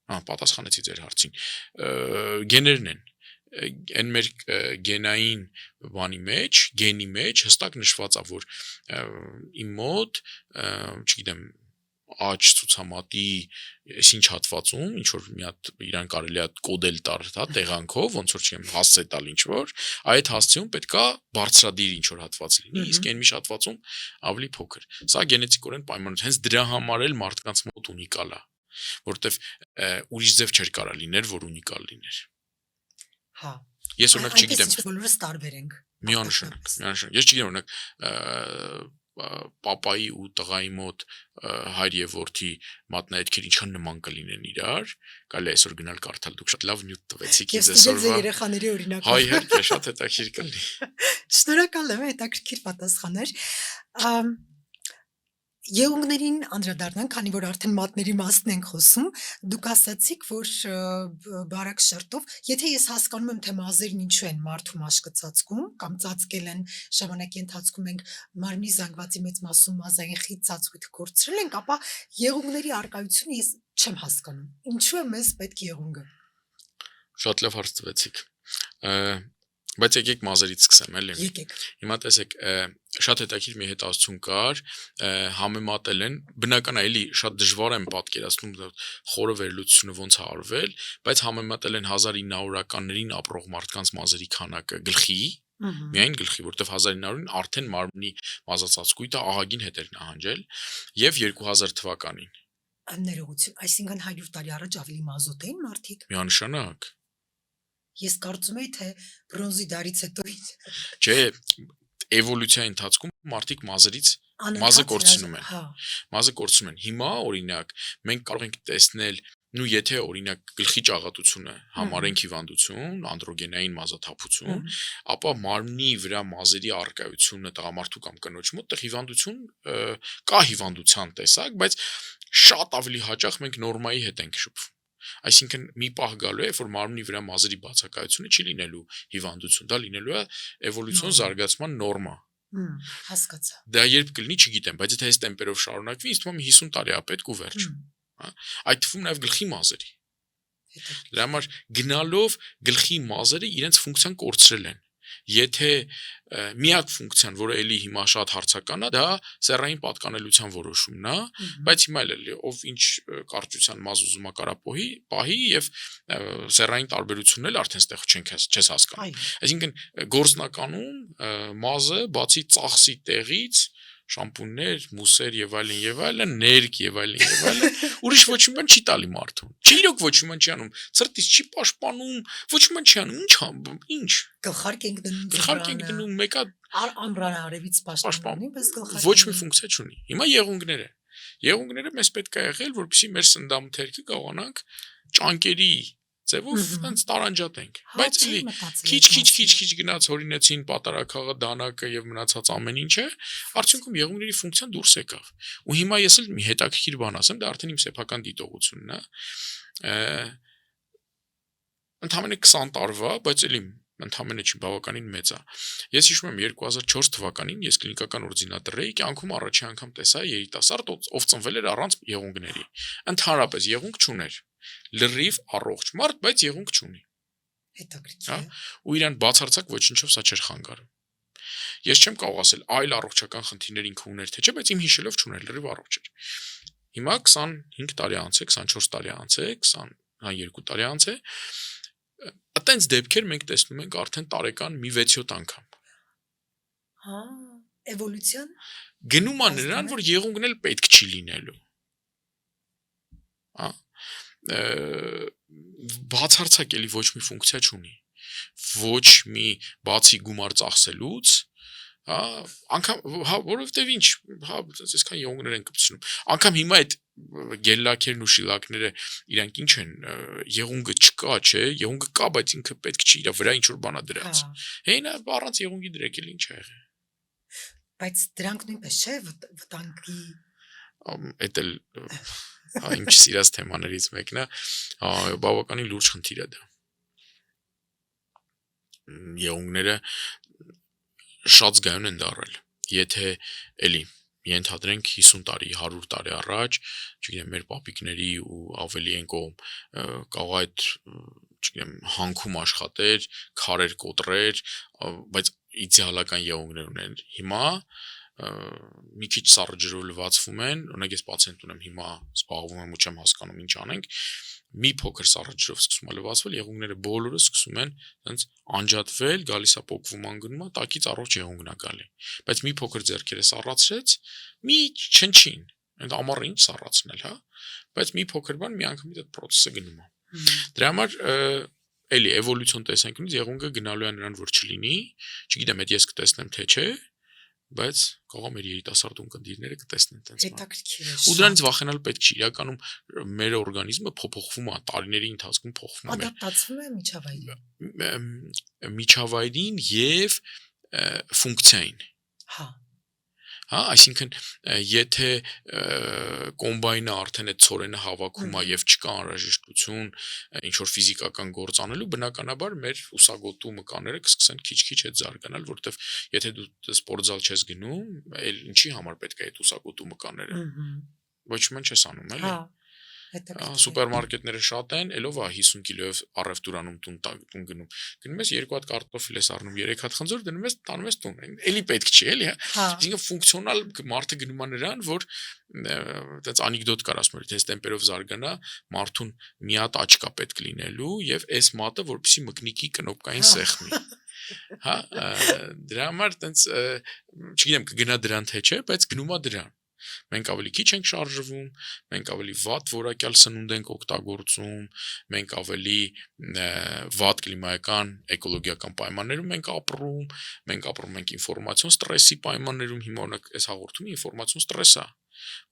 Պատասխանեցի ձեր հարցին։ Գեներն են։ Այն մեր գենային բանի մեջ, գենի մեջ հստակ նշված է, որ իմ մոտ, չգիտեմ, աջ ցուցամատի ինչ հատվածում, ինչ որ մի հատ իրան կարելի է կոդել տալ, հա, տեղանքով, ոնց որ չեմ հասցե տալ ինչ որ, այդ հասցեում պետքա բարձրադիր ինչ որ հատված լինի, իսկ այն մի հատվածում ավելի փոքր։ Սա գենետիկորեն պայմանավորված, հենց դրա համար էլ մարդկանց մոտ ունիկալ է, որտեվ ուրիշ ձև չէր կարա լիներ, որ ունիկալ լիներ։ Հա։ Ես օրինակ չգիտեմ։ Այսինքն բոլորս տարբեր ենք։ Միանշանակ։ Ես չգիտեմ օրինակ պապայի ու տղայի մոտ հայր եւ որդի մատնահետքեր ինչքան նման կլինեն իրար, կարելի է այսօր գնալ կարդալ, դուք շատ լավ նյութ տվեցիք ինձ այսօրվա։ Ես երեխաների օրինակով։ Հայ իհարկե շատ հետաքրքիր կլինի։ Շնորհակալ եմ, հետաքրքիր պատասխաններ։ Եղունգներին անդրադառնանք, քանի որ արդեն մատների մասն ենք խոսում, դուք ասացիք, որ բարակ շերտով, եթե ես հասկանում եմ, թե մազերն ինչու են մարդու մաշկը ծածկում, կամ ծածկել են ժամանակի ընթացքում ենք մարմնի զանգվածի մեծ մասում մազային խիտ ծածկույթ կորցրել ենք, ապա եղունգների առկայությունը ես չեմ հասկանում։ Ինչու է մեզ պետք եղունգը։ Շատ լավ հարց տվեցիք։ Բայց եկեք մազերից սկսեմ, էլի։ Եկեք։ Հիմա տեսեք, շատ հետաքրքիր մի հետազոտություն կար, համեմատել են, բնական է, էլի շատ դժվար եմ պատկերացնում խորը վերլուծությունը ոնց է արվել, բայց համեմատել են 1900-ականներին ապրող մարդկանց մազերի քանակը գլխի, միայն գլխի, որտեվ 1900-ին արդեն մարմնի մազածածկույթը ահագին հետ էր նահանջել, եւ 2000 թվականին։ Ներողություն, այսինքն 100 տարի առաջ ավելի մազոտ էին մարդիկ։ Միանշանակ։ Ես կարծում եմ, թե բրոնզի դարից հետո Չէ, էվոլյուցիայի ընթացքում մարդիկ մազերից մազը կորցնում են։ Մազը կորցնում են։ Հիմա օրինակ մենք կարող ենք տեսնել, եթե օրինակ գլխի ճաղատությունը համարենք հիվանդություն, անդրոգենային մազաթափություն, ապա մարմնի վրա մազերի առկայությունը տղամարդու կամ կնոջ մոտ տեղ հիվանդություն կա հիվանդության տեսակ, բայց շատ ավելի հաճախ մենք նորմայի հետ ենք շփվում։ Այսինքն մի պահ գալու է, որ մարմնի վրա մազերի բացակայությունը չի լինելու հիվանդություն, դա լինելու է էվոլյուցիոն զարգացման նորմա։ Հասկացա։ Դա երբ կլինի, չգիտեմ, բայց եթե այս տեմպերով շարունակվի, ինձ թվում է 50 տարի է պետք ու վերջ։ Այդ թվում նաև գլխի մազերի։ Դրա համար գնալով գլխի մազերը իրենց ֆունկցիան կորցրել են։ Եթե միակ ֆունկցիան, որը էլի հիմա շատ հարցական է, դա սեռային պատկանելության որոշումն է, բայց հիմա էլ ով ինչ կարճության մազ ուզում է պահի եւ սեռային տարբերությունն էլ արդեն ստեղ չես հասկանում։ Այսինքն գործնականում մազը բացի ծախսի տեղից շամպուններ, մուսեր եւ այլն, ներք եւ այլն, ուրիշ ոչ մի բան չի տալի մարդուն։ Չիրոք ոչ մի բան չի անում, ցրտից չի պաշտպանում, ոչ մի բան չի անում, ինչ։ Գլխարկ ենք դնում, մեկը ամբրանը արևից պաշտպանում, բայց գլխարկը ոչ մի ֆունկցիա չունի։ Հիմա եղունգները մեզ պետք է եղել, որպեսզի մեր սննդամթերքը կարողանանք ճանկերի ձևով այնց տարանջատենք, բայց էլի քիչ գնաց հորինեցին պատարակաղը, դանակը եւ մնացած ամեն ինչը, արդյունքում եղունգների ֆունկցիան դուրս եկավ։ Ու հիմա ես էլ մի հետաքրքիր բան ասեմ, դա արդեն իմ սեփական դիտողությունն է։ ընդամենը 20 տարվա, բայց էլի ընդամենը չի բավականին մեծ է։ Ես հիշում եմ 2004 թվականին ես կլինիկական օրդինատոր էի, կյանքում առաջի անգամ տեսա երիտասարդ, ով ծնվել էր առանց եղունգների։ Ընդհանրապես եղունգ չուներ։ Լրիվ առողջ մարդ, բայց եղունգ չունի։ Հետաքրքիր է։ Ու իրան բացարձակ ոչինչով սա չէր խանգարում։ Ես չեմ կարող ասել այլ առողջական խնդիրներ ինքը ուներ թե չէ, բայց իմ հիշելով չուներ, լրիվ առողջ էր։ Հիմա 25 տարի անց է, 24 տարի անց է, 22 տարի անց է։ Այտենց դեպքեր մենք տեսնում ենք արդեն տարեկան մի 6-7 անգամ։ Հա, էվոլյուցիան Գնում է նրան, որ եղունգն էլ պետք չի լինելու։ Հա։ Բացարձակ էլի ոչ մի ֆունկցիա չունի։ Ոչ մի բացի գումար ծախսելուց, հա, անգամ հա, որովհետև ինչ, հա, այսքան եղունգներ են կպցնում։ Անգամ հիմա այդ գելլակերն ու շիլակները իրանք ինչ են, եղունգը չկա, չէ, եղունգը կա, բայց ինքը պետք չի իր վրա ինչ որ բանա դրած։ Հենա առանց եղունգի դրեք էլ ինչ է եղել։ Բայց դրանք նույնպես չէ վտանգի։ Էդ էլ հա իմ սիրած թեմաներից մեկն է, բավականին լուրջ խնդիր է դա։ Եղունգները շատ զգայուն են դառել։ Եթե էլի ենթադրենք 50 տարի, 100 տարի առաջ, չգիտեմ, մեր պապիկների ու ավելի են կողմ կարող այդ, չգիտեմ, հանքում աշխատեր, քարեր կոտրեր, բայց իդեալական եղունգներ ունեն։ Հիմա մի քիչ սառը ջրով լվացվում են, օրինակ ես պացիենտ ունեմ հիմա զբաղվում եմ ու չեմ հասկանում ինչ անենք, մի փոքր սառը ջրով սկսում է լվացվել, եղունգները բոլորը սկսում են այնց անջատվել, գալիս է պոկվում անգնում է, տակից առողջ եղունգն է գալի։ Բայց մի փոքր ձեռքերը սառացրեց, մի չնչին, այդ ամառը ինչ սառացնել, հա, բայց մի փոքր բան մի անգամից այդ process-ը գնում է։ Դրա համար էլի էվոլյուցիոն տեսանկյունից եղունգը գնալու է նրան, որ չլինի, չգիտեմ, այդ ես կտեսնեմ թե չէ, բայց կարող մեր երիտասարդ ունկնդիրները կտեսնեն տենց բան։ Հետաքրքիր է։ Ու դրանից վախենալ պետք չի։ Իրականում մեր օրգանիզմը փոփոխվում է, տարիների ընթացքում փոխվում է։ Ադապտացվում է միջավայրին։ Միջավայրին եւ ֆունկցիային։ Հա։ Հա, այսինքն եթե կոմբայնը արդեն այդ ցորենը հավաքում է եւ չկա անհրաժեշտություն ինչ որ ֆիզիկական գործ անելու, բնականաբար մեր ուսագոտու մկանները կսկսեն քիչ-քիչ այդ զարգանալ, որովհետեւ եթե դու սպորտզալ չես գնում, այլ ինչի համար պետք է այդ ուսագոտու մկանները։ Ոչ ման չես անում, էլի։ Հա։ Սուպերմարկետները շատ են, ելով 50 կիլոյով առևտուրանում տուն գնում։ Գնում ես 2 հատ կարտոֆիլ ես առնում, 3 հատ խնձոր դնում ես, տանում ես տուն։ Էլի պետք չի, էլի, հա։ Այսինքն ֆունկցիոնալ մարդը գնում է նրան, որ այդպես անեկդոտ կար ասում, թե այս տեմպերով զարգանա, մարդուն մի հատ աչք է պետք լինելու եւ այս մատը, որպեսի մկնիկի կնոպկային սեղմի։ Հա, դրա համար այդպես չգիտեմ կգնա դրան թե չէ, բայց գնում է դրան։ Մենք ավելի քիչ ենք շարժվում, մենք ավելի վատ որակյալ սնունդ ենք օգտագործում, մենք ավելի վատ կլիմայական, էկոլոգիական պայմաններում ենք ապրում ենք ինֆորմացիոն ստրեսի պայմաններում, հիմա օրինակ այս հաղորդումը ինֆորմացիոն ստրես է,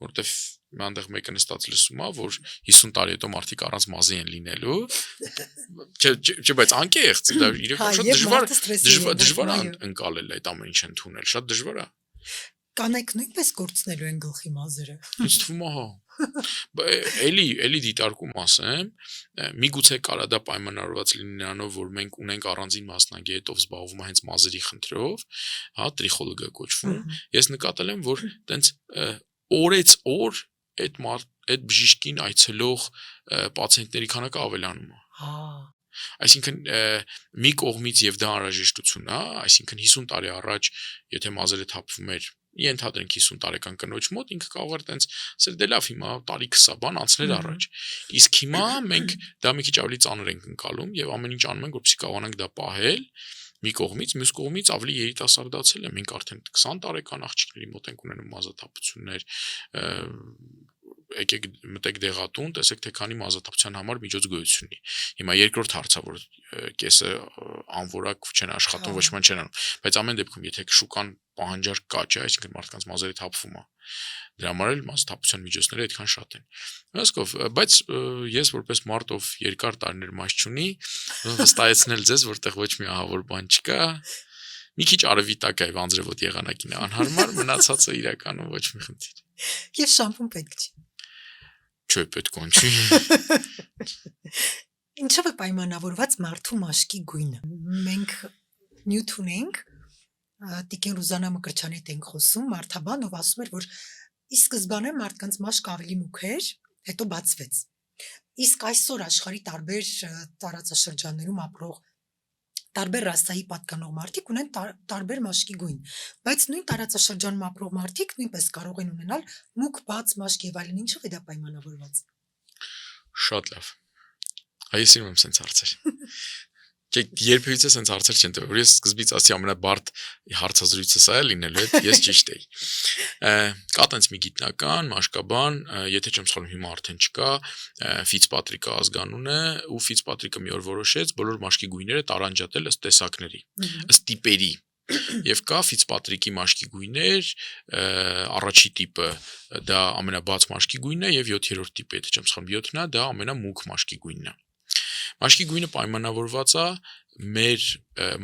որովհետև այնտեղ մեկը նստած լսում է, որ 50 տարի հետո մարդիկ առանց մազի են լինելու, չէ, բայց անկեղծ, դա իրական դժվար է ընկալել այդ ամեն ինչ ընդունել, շատ դժվար է։ Կանայք նույնպես կորցնելու են գլխի մազերը։ Ինձ թվում է, հա։ Էլի դիտարկում ասեմ, միգուցե կարա դա պայմանավորված լինի նրանով, որ մենք ունենք առանձին մասնագետ, ով զբաղվում է հենց մազերի խնդրով, հա, տրիխոլոգը կոչվում։ Ես նկատել եմ, որ տենց օրից օր այդ բժիշկին այցելող պացիենտների քանակը ավելանում է։ Հա։ Այսինքն մի կողմից եւ դա անհրաժեշտություն է, այսինքն 50 տարի առաջ, եթե մազերը թափվում էր, ենթադրենք 50 տարեկան կնոջ մոտ, ինքը կարող էր տենց ասել դե լավ հիմա տարի 20 բան անցներ առաջ։ Իսկ հիմա մենք դա մի քիչ ավելի ծանր ենք ընկալում եւ ամեն ինչ անում ենք, որպեսզի կարողանանք դա պահել մի կողմից, մյուս կողմից ավելի երիտասարդացել է, մենք արդեն 20 տարեկան աղջիկների մոտ ենք ունենում մազաթափություններ, եկեք մտեք դեղատուն, տեսեք թե քանի մազաթափության համար միջոց գոյություն ունի։ Հիմա երկրորդ հարցը, որ կեսը անորակ չեն աշխատում, ոչ ման չեն անում, բայց ամեն դեպքում եթե շուկան պահանջարկ կա, չէ, այսինքն մարդկանց մազերը թափվում է։ Դրա համար էլ մազաթափության միջոցները այդքան շատ են։ Հասկով, բայց ես որպես մարդ, ով երկար տարիներ մազ չունի, վստահեցնել ձեզ, որտեղ ոչ մի ահավոր բան չկա, մի քիչ արևի տակ է անձրևոտ եղանակին է անհարմար, մնացածը իրականում ոչ մի խնդիր։ Եվ շամպուն պետք չի։ Չէ, պետք չի։ Ինչով է պայմանավորված մարդու մաշկի գույնը։ Մենք նյութ ունենք, Տիկին Ռուզանա Մկրտչյանի հետ ենք խոսում, մարդաբան, ով ասում էր, որ ի սկզբանե մարդկանց մաշկը ավելի մուգ էր, հետո բացվեց։ Իսկ այսօր աշխարհի տարբեր տարածաշրջաններում ապրող տարբեր ռասայի պատկանող մարդիկ ունեն տարբեր մաշկի գույն, բայց նույն տարածաշրջանում ապրող մարդիկ նույնպես կարող են ունենալ մուգ բաց մաշկ եւ այլն, ինչով է դա պայմանավորված։ Շատ լավ։ Այս սիրում եմ սենց հարցեր։ Չէ, երբևիցե սենց հարցեր չեն տվել, որ ես սկզբից ասի ամենաբարդ հարցազրույցը սա է լինելու է, ես ճիշտ էի։ Կա տենց մի գիտնական, մաշկաբան, եթե չեմ սխալվում, հիմա արդեն չկա, Ֆիցպատրիկը ազգանուն է, ու Ֆիցպատրիկը մի օր որոշեց բոլոր մաշկի գույները տարանջատել ըստ տեսակների, ըստ տիպերի։ Եվ կա Ֆիցպատրիկի մաշկի գույներ, առաջի տիպը դա ամենաբաց մաշկի գույնն է եւ 7-րդ տիպը, եթե չեմ սխալվում, 7-ն է, դա ամենամուգ մաշկի գույնն է։ Մաշկի գույնը պայմանավորված է մեր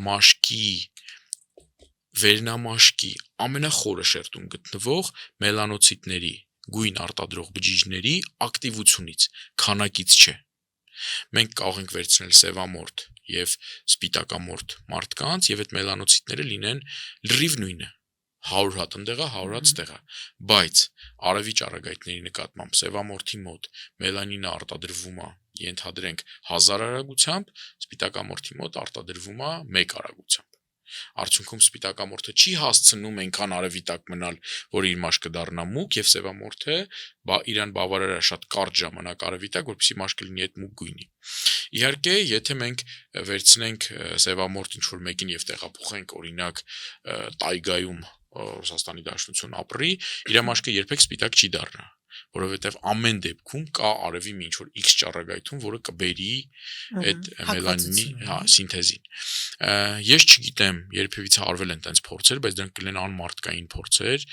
մաշկի վերնամաշկի ամենախորը շերտում գտնվող մելանոցիտների գույն արտադրող բջիջների ակտիվությունից, քանակից չէ։ Մենք կարող ենք վերցնել սևամորթ եւ սպիտակամորթ մարդկանց եւ այդ մելանոցիտները լինեն լրիվ նույնը, 100 հատ ընդեղա, 100 հատ ստեղա, բայց արևի ճառագայթների նկատմամբ սևամորթի մոտ մելանինը արտադրվում է, ենթադրենք 1000 արագությամբ, սպիտակամորթի մոտ արտադրվում է 1 արագությամբ։ Արդյունքում սպիտակամորթը չի հասցնում այնքան արևի տակ մնալ, որ իր մաշկը դառնա մուգ, եւ սևամորթը իրան բավարար է շատ կարճ ժամանակ արևի տակ, որպեսզի մաշկը լինի այդ մուգ գույնի։ Իհարկե, եթե մենք վերցնենք սևամորթ ինչ-որ մեկին եւ տեղափոխենք, օրինակ, տայգայում Ռուսաստանի Դաշնություն ապրի, իր մաշկը երբեք սպիտակ չի դառնա, որովհետև ամեն դեպքում կա արևի մի ինչ-որ X ճառագայթում, որը կբերի այդ մելանինի սինթեզին։ Ես չգիտեմ, երբևիցե արվել են տենց փորձեր, բայց դրանք կլինեն անմարդկային փորձեր,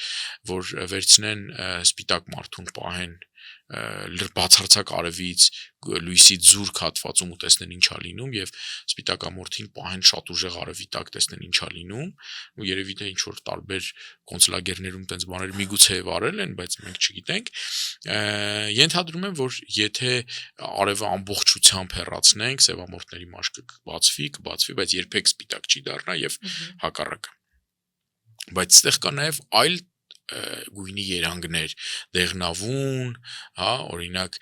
որ վերցնեն սպիտակ մարդուն, պահեն բացարձակ արևից լույսից զուրկ հատվածում ու տեսնեն ինչա լինում եւ սպիտակամորթին պահեն շատ ուժեղ արևի տակ տեսնեն ինչա լինում ու երևի թե ինչ որ տարբեր կոնցլագերներում տենց բաներ միգուցե եւ արել են, բայց մենք չգիտենք։ Ենթադրում եմ, որ եթե արևը ամբողջությամբ հեռացնենք, սևամորթների մաշկը կբացվի, բայց երբեք սպիտակ չի դառնա եւ հակառակը։ Բայց այստեղ կա նաեւ այլ գույնի երանգներ, դեղնավուն, հա, օրինակ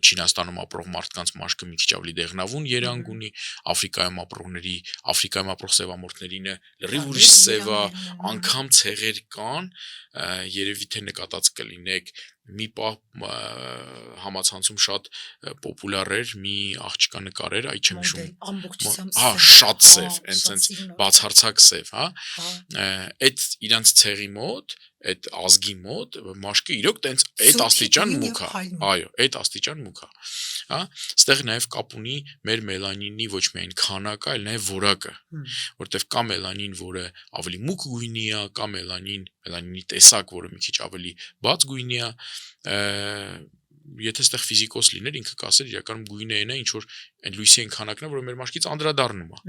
Չինաստանում ապրող մարդկանց մաշկը մի քիչ ավելի դեղնավուն երանգ ունի, Աֆրիկայում ապրող սևամորթներինը լրիվ ուրիշ սև է, անգամ ցեղեր կան, երևի թե նկատած կլինեք, մի պահ համացանցում շատ պոպուլյար էր մի աղջկա նկարեր, այ չեմ հիշում, շատ սև, այնպես բացարձակ սև, հա, այդ իրանց ցեղի մոտ, այդ ազգի մոտ մաշկը իրոք տենց այդ աստիճան մուգ է, այո, այդ աստիճան մուգ է, հա, ստեղ նաև կապ ունի մեր մելանինի ոչ միայն քանակը, այլ նաև որակը, որտեղ կա մելանին, որը ավելի մուգ գույնի է, կա մելանինի տեսակ, որը մի քիչ ավելի բաց գույնի է, եթե ստեղ ֆիզիկոս լիներ, ինքը կասեր իրականում գույնը այն է, ինչ որ այն լույսի այն քանակն է, որը մեր մաշկից անդրադառնում է։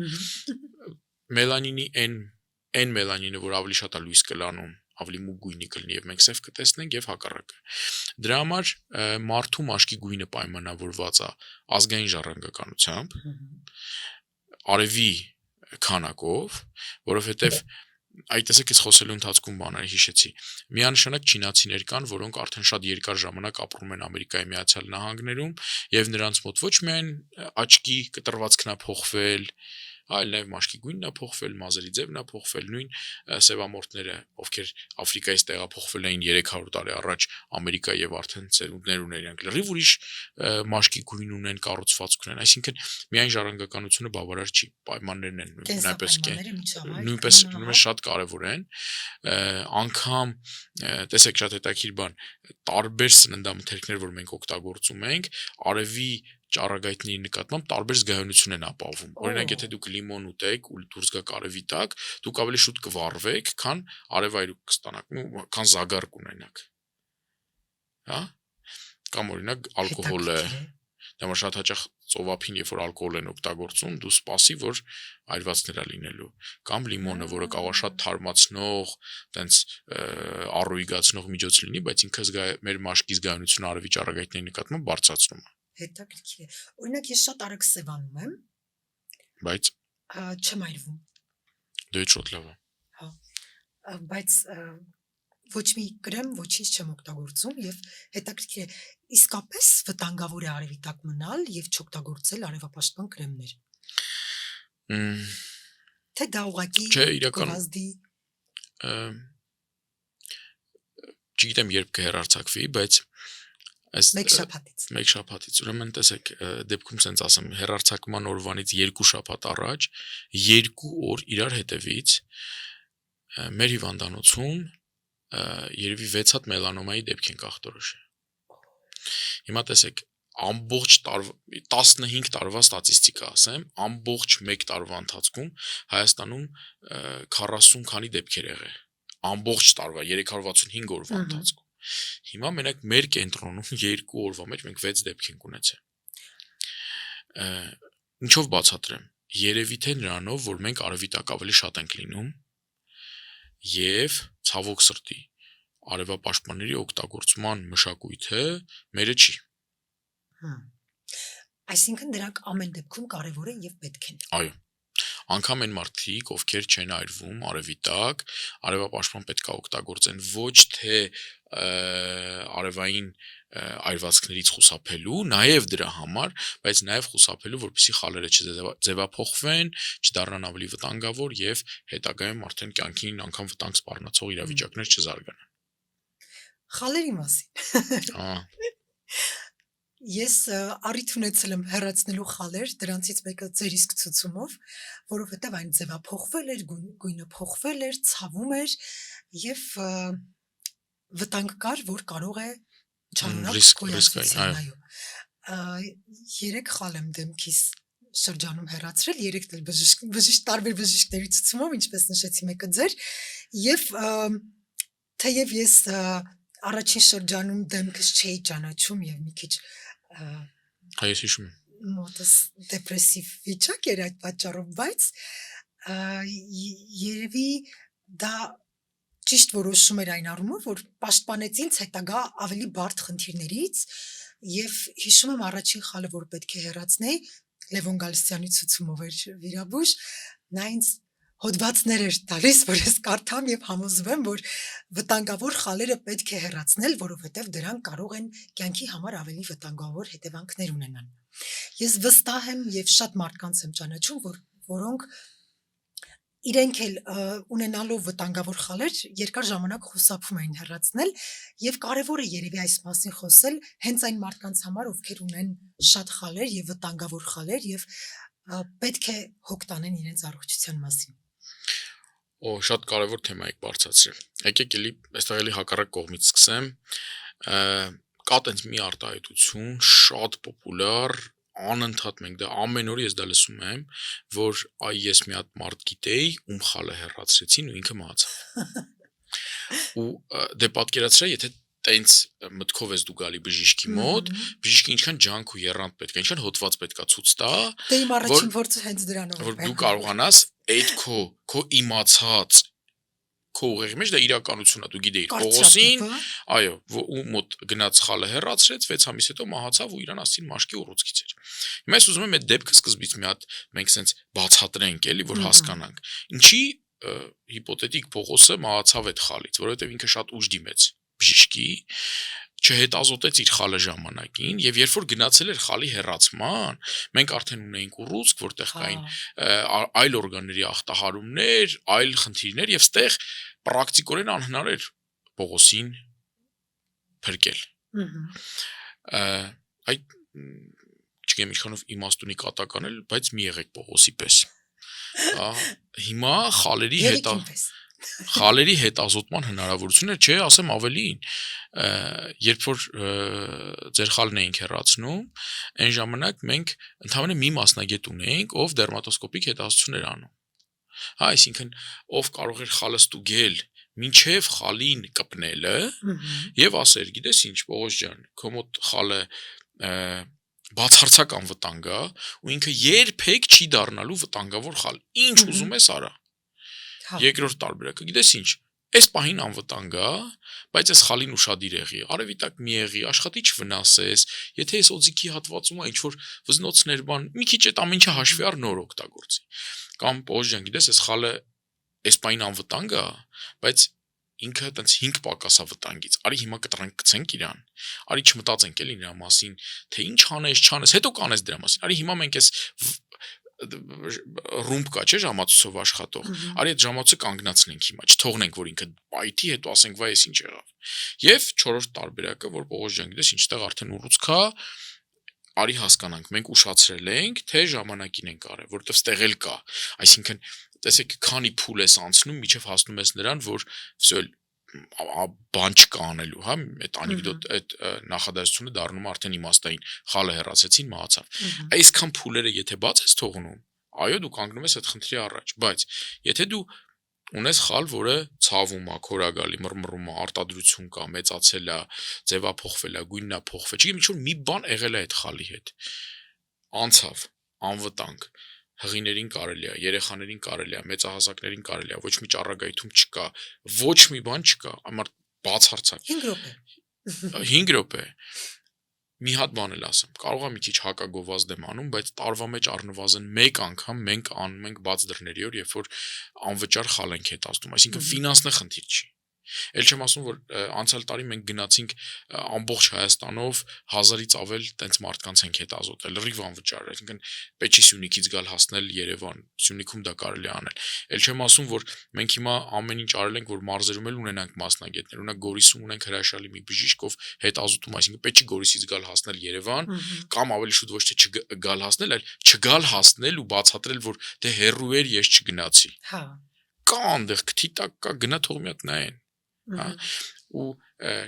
Մելանինի այն մելանինը, որ ավելի շատ է լույս կլանում, ավելի մուգ գույնի կլինի եւ մենք սև կտեսնենք եւ հակառակը։ Դրա համար մարդու մաշկի գույնը պայմանավորված է ազգային ժառանգականությամբ, արևի քանակով, որովհետեւ այդ տեսեք ես խոսելու ընթացքում բաներ հիշեցի։ Միանշանակ չինացիներ կան, որոնք արդեն շատ երկար ժամանակ ապրում են Ամերիկայի Միացյալ Նահանգներում եւ նրանց մոտ ոչ միայն աչքի կտրվածքն է փոխվել, այլ նաև մաշկի գույնն է փոխվել, մազերի ձևն է փոխվել, նույն սևամորթները, ովքեր Աֆրիկայից տեղափոխվել էին 300 տարի առաջ Ամերիկա եւ արդեն ծերունդներ ունեն, իրանք լրիվ ուրիշ մաշկի գույն ունեն, կառուցվածք ունեն, այսինքն միայն ժառանգականությունը բավարար չի, պայմաններն են նույնպես շատ կարեւոր են, անգամ տեսեք շատ հետաքրքիր բան, տարբեր սննդամթերքներ, որ մենք օգտագործում ենք, արևի ճառագայթների նկատմամբ տարբեր զգայունություն են ապահովում։ Օրինակ, եթե դուք լիմոն ուտեք ու դուրս գաք արևի տակ, դուք ավելի շուտ կվառվեք, քան արևայրուք կստանաք, քան զագար կունենաք։ Հա? Կամ օրինակ ալկոհոլը, դա շատ հաճախ ծովափին, երբ որ ալկոհոլ են օգտագործում, դու սպասի, որ այրվածքներ է լինելու։ Կամ լիմոնը, որը կարող է շատ թարմացնող, տենց առույգացնող միջոց լինի, բայց ինքը մեր մաշկի զգայունությունը արևի ճառագայթների նկատմամբ բարձրացնում է։ հետաքրքիր է։ Օրինակ ես շատ արագ սևանում եմ, Բայց չեմ այրվում, դե շատ լավ է։ բայց ոչ մի կրեմ, ոչինչ չեմ օգտագործում եւ հետաքրքիր է, իսկապես վտանգավոր է արևի տակ մնալ եւ չօգտագործել արևապաշտպան կրեմներ։ Թե դա ուղղակի Չէ, իրական գովազդի չգիտեմ երբ կհեռարձակվի, բայց այս մեկ շաբաթից, ուրեմն տեսեք, դեպքում sense ասեմ, հեռարձակման օրվանից 2 շաբաթ առաջ 2 օր իրար հետևից մեր հիվանդանոցում երևի 6 հատ մելանոմայի դեպք են ախտորոշել։ Հիմա տեսեք, ամբողջ 15 տարվա ստատիստիկա ասեմ, ամբողջ 1 տարվա ընթացքում Հայաստանում 40 քանի դեպքեր եղել։ Ամբողջ տարվա 365 օրվա ընթացքում։ Հիմա մենակ մեր կենտրոնում 2 օրվա մեջ մենք 6 դեպք ենք ունեցել։ Ինչով բացատրեմ։ Երևի թե նրանով, որ մենք արևի տակ ավելի շատ ենք լինում եւ ցավոք սրտի արևապաշտպանների օգտագործման մշակույթը մերը չի։ Այսինքն դրանք ամեն դեպքում կարևոր են եւ պետք են։ Այո։ Անկամ այն մարդիկ, ովքեր չեն այրվում արևի տակ, արևապաշտպան պետք է օգտագործեն ոչ թե արևային այրվածքներից խուսափելու, նաև դրա համար, բայց նաև խուսափելու, որպեսզի խալերը չձևափոխվեն, չդառնան ավելի վտանգավոր եւ հետագայում արդեն կյանքին անգամ վտանգ սպառնացող իրավիճակներ չզարգանան։ Խալերի մասին։ Ես առիթ ունեցել եմ հեռացնելու խալեր, դրանցից մեկը ձեր իսկ ցուցումով, որովհետև այն ձևափոխվել էր, գույնը փոխվել էր, ցավում էր եւ վտանգ կար, որ կարող է չանունակ գոյացնել, այո։ 3 խալ եմ դեմքիս շրջանում հեռացրել, 3 էլ բժիշկ տարբեր բժիշկների ցուցումով, ինչպես նշեցի, մեկը ձեր, եւ թեև ես առաջին շրջանում դեմքս չէի ճանաչում եւ մի քիչ Հայ հիշում եմ։ Մոտս դեպրեսիվ վիճակ էր այդ պատճառով, բայց երևի դա ճիշտ որոշում էր այն առումով, որ պաշտպանեց ինձ հետագա ավելի բարդ խնդիրներից եւ հիշում եմ առաջին խալը, որ պետք է հեռացնեի, Լևոն Գալստյանի ցուցումով էր վիրաբույժ, նա ինձ հոդվածներ էր տալիս, որ ես կարդամ եւ համոզվեմ, որ վտանգավոր խալերը պետք է հեռացնել, որովհետեւ դրանք կարող են կյանքի համար ավելի վտանգավոր հետևանքներ ունենալ։ Ես վստահ եմ եւ շատ մարդկանց եմ ճանաչում, որոնք իրենք էլ ունենալով վտանգավոր խալեր երկար ժամանակ խուսափում էին հեռացնել եւ կարեւոր է երևի այս մասին խոսել հենց այն մարդկանց համար, ովքեր ունեն շատ խալեր եւ վտանգավոր խալեր եւ պետք է հոգ տանեն իրենց առողջության մասին։ Շատ կարևոր թեմա եք բարձրացրել։ Եկեք էլի այստեղ էլի հակառակ կողմից սկսեմ։ Կա տենց մի արտահայտություն շատ պոպուլյար, անընդհատ մենք դա ամեն օր ես դա լսում եմ, որ այ ես մի հատ մարդ գիտեի, ում խալը հեռացրեցին ու ինքը մահացավ։ Ու դե պատկերացրա, եթե տենց մտքով ես դու գալի բժիշկի մոտ, բժիշկը ինչքան ջանք ու եռանդ պետք է, ինչքան հոդված պետք է ցույց տա, դե իմ առաջին փորձը հենց դրանով էր, որ դու կարողանաս այդ քո իմացած քո ուղեղի մեջ դա իրականությունն է, դու գիտեիր Պողոսին, այո, ու մոտ գնաց խալը հեռացրեց, 6 ամիս հետո մահացավ ու իրան ասին մաշկի ուռուցքից էր։ Հիմա ես ուզում եմ այդ դեպքը սկզբից մի հատ մենք սենց բացատրենք, էլի, որ հասկանանք։ Ինչի հիպոթետիկ Պողոսը մահացավ այդ խալից, որովհետև ինքը շատ ուժ դիմեց բժիշկի, չհետազոտեց իր խալը ժամանակին եւ երբ որ գնացել էր խալի հեռացման, մենք արդեն ունեինք ուռուցք, որտեղ կային այլ օրգանների ախտահարումներ, այլ խնդիրներ եւ ստեղ պրակտիկորեն անհնար էր Պողոսին փրկել։ Այդ չգիտեմ ինչքանով իմաստունի կատականել, բայց մի եղեք Պողոսի պես։ Հիմա խալերի հետազոտման հնարավորություններ չէ, ասեմ ավելին, երբ որ ձեր խալն էինք հեռացնում, այն ժամանակ մենք ընդհանրապես մի մասնագետ ունեինք, ով դերմատոսկոպիկ հետազոտություններ անում։ Այսինքն, ով կարող էր խալը ստուգել մինչև խալին կպնելը եւ ասեր, գիտես ինչ, Պողոս ջան, քո մոտ խալը բացարձակ անվտանգ է ու ինքը երբեք չի դառնալու վտանգավոր խալ։ Ինչ ուզում ես արա։ Երկրորդ տարբերակը, գիտես ինչ, Այս պահին անվտանգ է, բայց այս խալին ուշադիր եղի, արևի տակ մի եղի, աշխատի չվնասես, եթե այս օձիքի հատվածում է ինչ-որ վզնոցներ բան, մի քիչ այդ ամեն ինչը հաշվի առ նոր օգտագործի։ Կամ պոժջան, գիտես, այս խալը այս պահին անվտանգ է, բայց ինքը այտենց 5 պակասա վտանգից։ Արի հիմա կտրենք գցենք իրան։ Արի չմտածենք էլի նրա մասին, թե ինչ անես, չանես, հետո կանես դրա մասին։ Արի հիմա մենք այս ռումբ կա, չէ՞, ժամացույցով աշխատող։ Արի այդ ժամացույցը կանգնացնենք հիմա, չթողնենք, որ ինքը պայթի, հետո ասենք, վայ, էս ինչ եղավ։ Եվ 4-րդ տարբերակը, որ Պողոս ջան, գիտես, ինչտեղ արդեն ուռուցք կա, արի հասկանանք, մենք ուշացրել ենք, թե ժամանակին ենք արել, որովհետև ստեղ էլ կա։ Այսինքն, տեսեք, քանի փուլ ես անցնում, միջև հասնում ես նրան, որ վсё բան չկա անելու, հա, այդ անեկդոտ, այդ նախադասությունը դառնում է արդեն իմաստային, խալը հեռացեցին, մահացավ։ Այսքան փուլերը եթե բաց ես թողնում, այո, դու կանգնում ես այդ խնդրի առաջ, բայց եթե դու ունես խալ, որը ցավում է, քորագալի, մռմռում է, արտադրություն կա, մեծացել է, ձևափոխվել է, գույնն է փոխվել, չգիտեմ, ինչ-որ մի բան եղել է այդ խալի հետ։ Անցավ, անվտանգ, հղիներին կարելի է, երեխաներին կարելի է, մեծահասակներին կարելի է, ոչ մի ճառագայթում չկա, ոչ մի բան չկա, ամառ բացարձակ։ 5 րոպե։ 5 րոպե։ Մի հատ բան էլ ասեմ, կարող է մի քիչ հակագովազդ եմ անում, բայց տարվա մեջ առնվազն մեկ անգամ մենք անում ենք բաց դռների օր, երբ որ անվճար խալ ենք հետազդում, այսինքն ֆինանսնը խնդիր չի։ Էլ չեմ ասում, որ անցյալ տարի մենք գնացինք ամբողջ Հայաստանով 1000-ից ավել տենց մարդկանց ենք հետազոտել, լրիվ անվճար, այսինքն պետք չի Սյունիքից գալ հասնել Երևան, Սյունիքում դա կարելի է անել։ Էլ չեմ ասում, որ մենք հիմա ամեն ինչ արել ենք, որ մարզերում էլ ունենանք մասնագետներ, ունենք Գորիսում ունենք հրաշալի մի բժիշկով հետազոտում, այսինքն պետք չի Գորիսից գալ հասնել Երևան, կամ ավելի շուտ ոչ թե չգալ հասնել, այլ չգալ հասնել ու բացատրել, որ դե հերրու էր, ես չգնացի։ Հա։ Կա այնտեղ քթի տակ կա, գնա թող մի հատ նայեն։ Հա, ու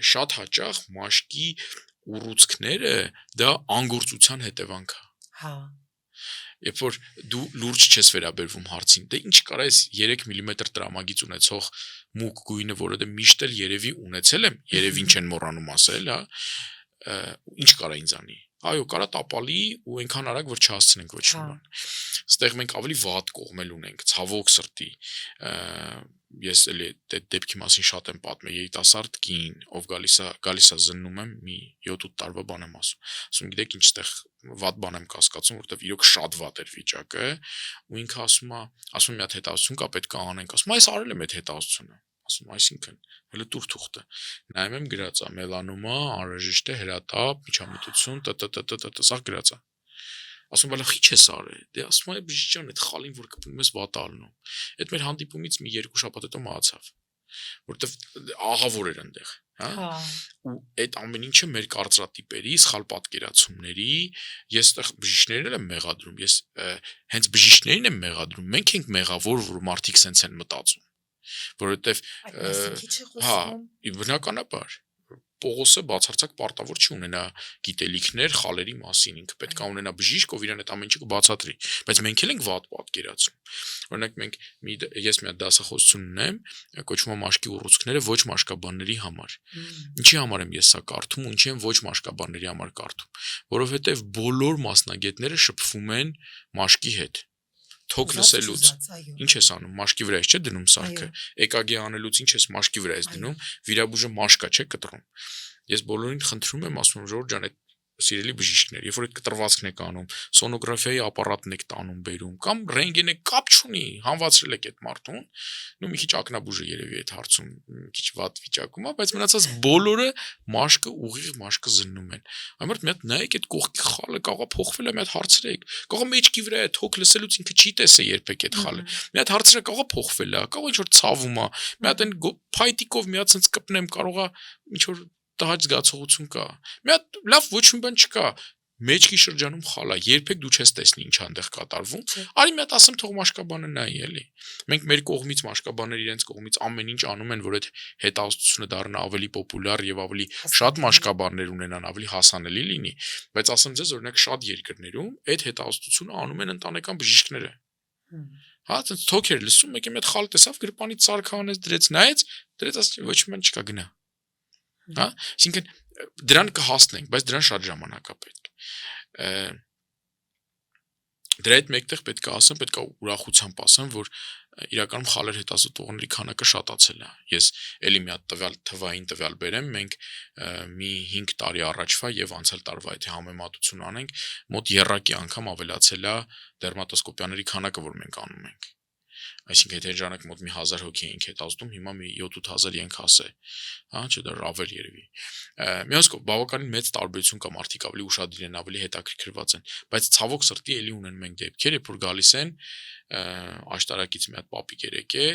շատ հաճախ մաշկի ուռուցքները դա անգործության հետևանք է։ Հա։ Երբ որ դու լուրջ չես վերաբերվում հարցին, դե ինչ կարա ես 3 մմ տրամագիծ ունեցող մուկ գույնը, որը դե միշտ էլ երևի ունեցել եմ, երևին չեն մոռանում ասել, հա, ինչ կարա ինձ անի։ Այո, կարա տապալի ու այնքան արագ, որ չհասցնենք ոչ մի բան։ Ստեղ մենք ավելի վատ կողմել ունենք, ցավոք սրտի։ Ես էլի այդ դեպքի մասին շատ եմ պատմել, երիտասարդ կին, ով գալիս է զննում եմ, մի 7-8 տարվա բան եմ ասում։ Ասում գիտեք ինչ ստեղ վատ բան եմ կասկածում, որովհետև իրոք շատ վատ էր վիճակը, ու ինքը ասում մի հատ հետազոտություն կա, պետք է անենք, ասում այս արել եմ այդ հետազոտությունը։ Ասում այսինքն հələ տուր թուղթը նայում եմ գրած է մելանոմա, անհրաժեշտ է հրատապ, միջամտություն, սա գրած է։ Ասում բալա խիչ ես արել։ Դե ասում է բժիշկան այդ խալին, որ կպնում ես վատ ալնում։ Այդ մեր հանդիպումից մի 2 շաբաթ հետո մահացավ։ Որովհետև ահավոր էր այնտեղ, հա։ Ու այդ ամեն ինչը մեր կարծրատիպերի, սխալ պատկերացումների, ես այդտեղ բժիշկներին եմ մեղադրում, ես հենց բժիշկներին եմ մեղադրում, մենք ենք մեղավոր, որ մարդիկ սենց են մտածում։ Որովհետև հա, բնականաբար Պողոսը բացարձակ պարտավոր չի ունենա գիտելիքներ խալերի մասին, ինքը պետք է ունենա բժիշկ, ով իրան այդ ամեն ինչը կբացատրի, բայց մենք էլ ենք վատ պատկերացնում։ Օրինակ ես մի հատ դասախոսություն ունեմ, կոչվում է մաշկի ուռուցքները ոչ մաշկաբանների համար։ Ինչի համար եմ ես սա կարդում, ու ինչի եմ ոչ մաշկաբանների համար կարդում, որովհետև բոլոր մասնագետները շփվում են մաշկի հետ։ Թոք լսելուց ինչ ես անում, մաշկի վրա ես չէ դնում սարքը, EKG անելուց ինչ ես մաշկի վրա ես դնում, վիրաբույժը մաշկա չէ կտրում։ Ես բոլորին խնդրում եմ, ասում եմ Ժորժ ջան, այդ սիրելի բժիշկներ, երբ որ այդ կտրվածքն եք անում, սոնոգրաֆիայի ապարատն եք տանում բերում, կամ ռենտգեն եք կապ չունի, հանվածրել եք այդ մարդուն, նու մի քիչ ակնաբուժը երևի այդ հարցում մի քիչ վատ վիճակում է, բայց մնացած բոլորը մաշկը ուղիղ մաշկը զննում են։ Ամենից մի հատ նայեք այդ կողքի խալը կարող փոխվել է, մի հատ հարցրեք։ Կարող մեջքի վրա է թոք լսելուց ինքը չի տեսե երբեք այդ խալը։ Մի հատ հարցրեք, կարող փոխվել է, կարող ինչ որ ցավում է։ Մի հատ այն փայտիկով մի հատ sense կպնեմ, կարող է ինչ որ տհաճ զգացողություն կա։ Մի հատ լավ ոչ մի բան չկա։ Մեջքի շրջանում խալա, երբեք դու չես տեսնի ինչ այնտեղ կատարվում։ Արի մի հատ ասեմ թող մաշկաբանը նայի, էլի։ Մենք մեր կողմից մաշկաբաները իրենց կողմից ամեն ինչ անում են, որ այդ հետազոտությունը դառնա ավելի պոպուլյար եւ ավելի շատ մաշկաբաններ ունենան, ավելի հասանելի լինի, բայց ասեմ ձեզ, օրինակ շատ երկրներում այդ հետազոտությունը անում են ընտանեկան բժիշկները։ Հա, ցած թոքեր լսում, եկե մի հատ խալ տեսավ, գրպանից սարքը անեց, դրեց, նայեց, դրեց, ասի ոչ մի բան չկա, գնա։ Հա, այսինքն դրան կհասնենք, բայց դրան շատ ժամանակ է պետք։ Դրա հետ մեկտեղ պետք է ասեմ, պետք է ուրախությամբ ասեմ, որ իրականում խալեր հետազոտողների քանակը շատացել է։ Ես էլի մի հատ թվային տվյալ բերեմ, մենք մի 5 տարի առաջվա եւ անցյալ տարվա եթե համեմատություն անենք, մոտ երրակի անգամ ավելացել է դերմատոսկոպիաների քանակը, որ մենք անում ենք։ Այսինքն եթե ժամանակ մոտ մի 1000 հոգի էինք հետազոտում, հիմա մի 7-8000 ենք ասե, հա, չէ՞ դա ավել երևի։ Միասկով բավականին մեծ տարբերություն կա, մարդիկ ավելի ուշադիր են, ավելի հետաքրքրված են, բայց ցավոք սրտի էլի ունեն մենք դեպքեր, երբ որ գալիս են աշտարակից մի հատ պապիկ երեկե,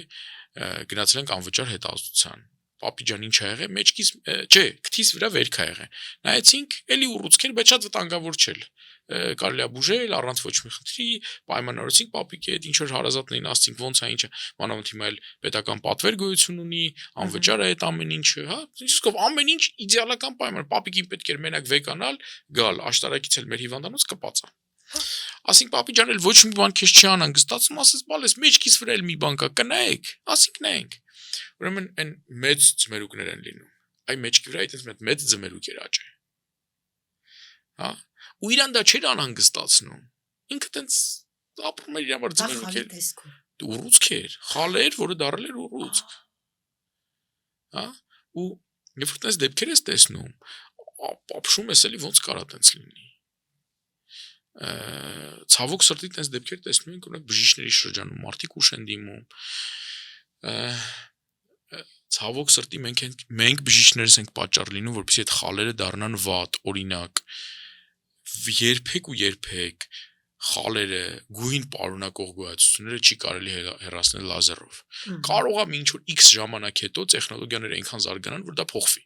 գնացել ենք անվճար հետազոտության։ Պապի ջան ինչ ա եղել, մեջքից, չէ, քթիս վրա վերք ա եղել։ Նայեցինք, էլի ուռուցքեր, բայց շատ վտանգավոր չէր։ Կարելի է բուժել, առանց ոչ մի խնդրի, պայմանավորեցինք պապիկի հետ, ինչ որ հարազատներին ասցինք, ոնց է ինչը, մանավանդ հիմա էլ պետական պատվեր գոյություն ունի, անվճար է այդ ամեն ինչը, հա, իսկով ամեն ինչ իդեալական պայման, պապիկին պետք էր մենակ վեկանալ, գալ, աշտարակից էլ մեր հիվանդանոց կպած է։ Ասինք պապի ջան էլ ոչ մի բան քեզ չի անհանգստացում, ասես բալես մեջքից վրա էլ մի բան կա, կնայեք, ասինք նայենք։ Ուրեմն այն մեծ ձմերուկներ են լինում։ Այ մեջքի վրա այդպես մեծ ձմերուկ էր աճը։ Հա։ Ու իրան դա չէր անհանգստացնում։ Ինքը տենց ապրում էր իր համար ձմերուկ էր։ Ուռուցք էր, խալեր, որը դարել էր ուռուցք։ Հա։ Ու երբ որ տես դեպքեր ես տեսնում, ապշում ես էլի ոնց կարա տենց լինի։ Ցավոք սրտի տես դեպքեր տեսնում ենք, օրինակ բժիշկների շրջանում մարդիկ ուշ են դիմում։ Ցավոք սրտի մենք բժիշկներս ենք պատճառ լինում, որպեսզի այդ խալերը դառնան վատ, օրինակ երբեք խալերը, գույն պարունակող գոյացությունները չի կարելի հեռացնել լազերով։ Կարող է ինչ որ X ժամանակ հետո տեխնոլոգիաները այնքան զարգանան, որ դա փոխվի։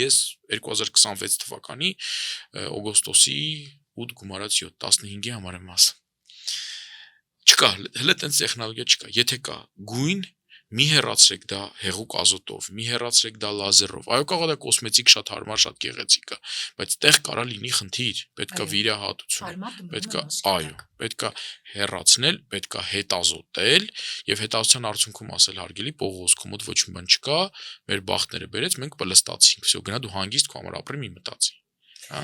Ես 2026 թվականի օգոստոսի 8 գումարած 7 15-ի համար եմ ասում։ Չկա, հələ տենց տեխնոլոգիա չկա։ Եթե կա գույն, մի հեռացրեք դա հեղուկ ազոտով, մի հեռացրեք դա լազերով։ Այո, կարող է դա կոսմետիկ շատ հարմար, շատ գեղեցիկ է, բայց տեղ կարա լինի խնդիր, պետք է վիրահատություն, պետք է հեռացնել, պետք է հետազոտել եւ հետազոտության արդյունքում ասել հարգելի Պողոսկու մոտ ոչ մի բան չկա, մեր բախտները բերեց, մենք պլստացինք, всё, գնա դու հանգիստ քո համար ապրի մի մտածի, հա։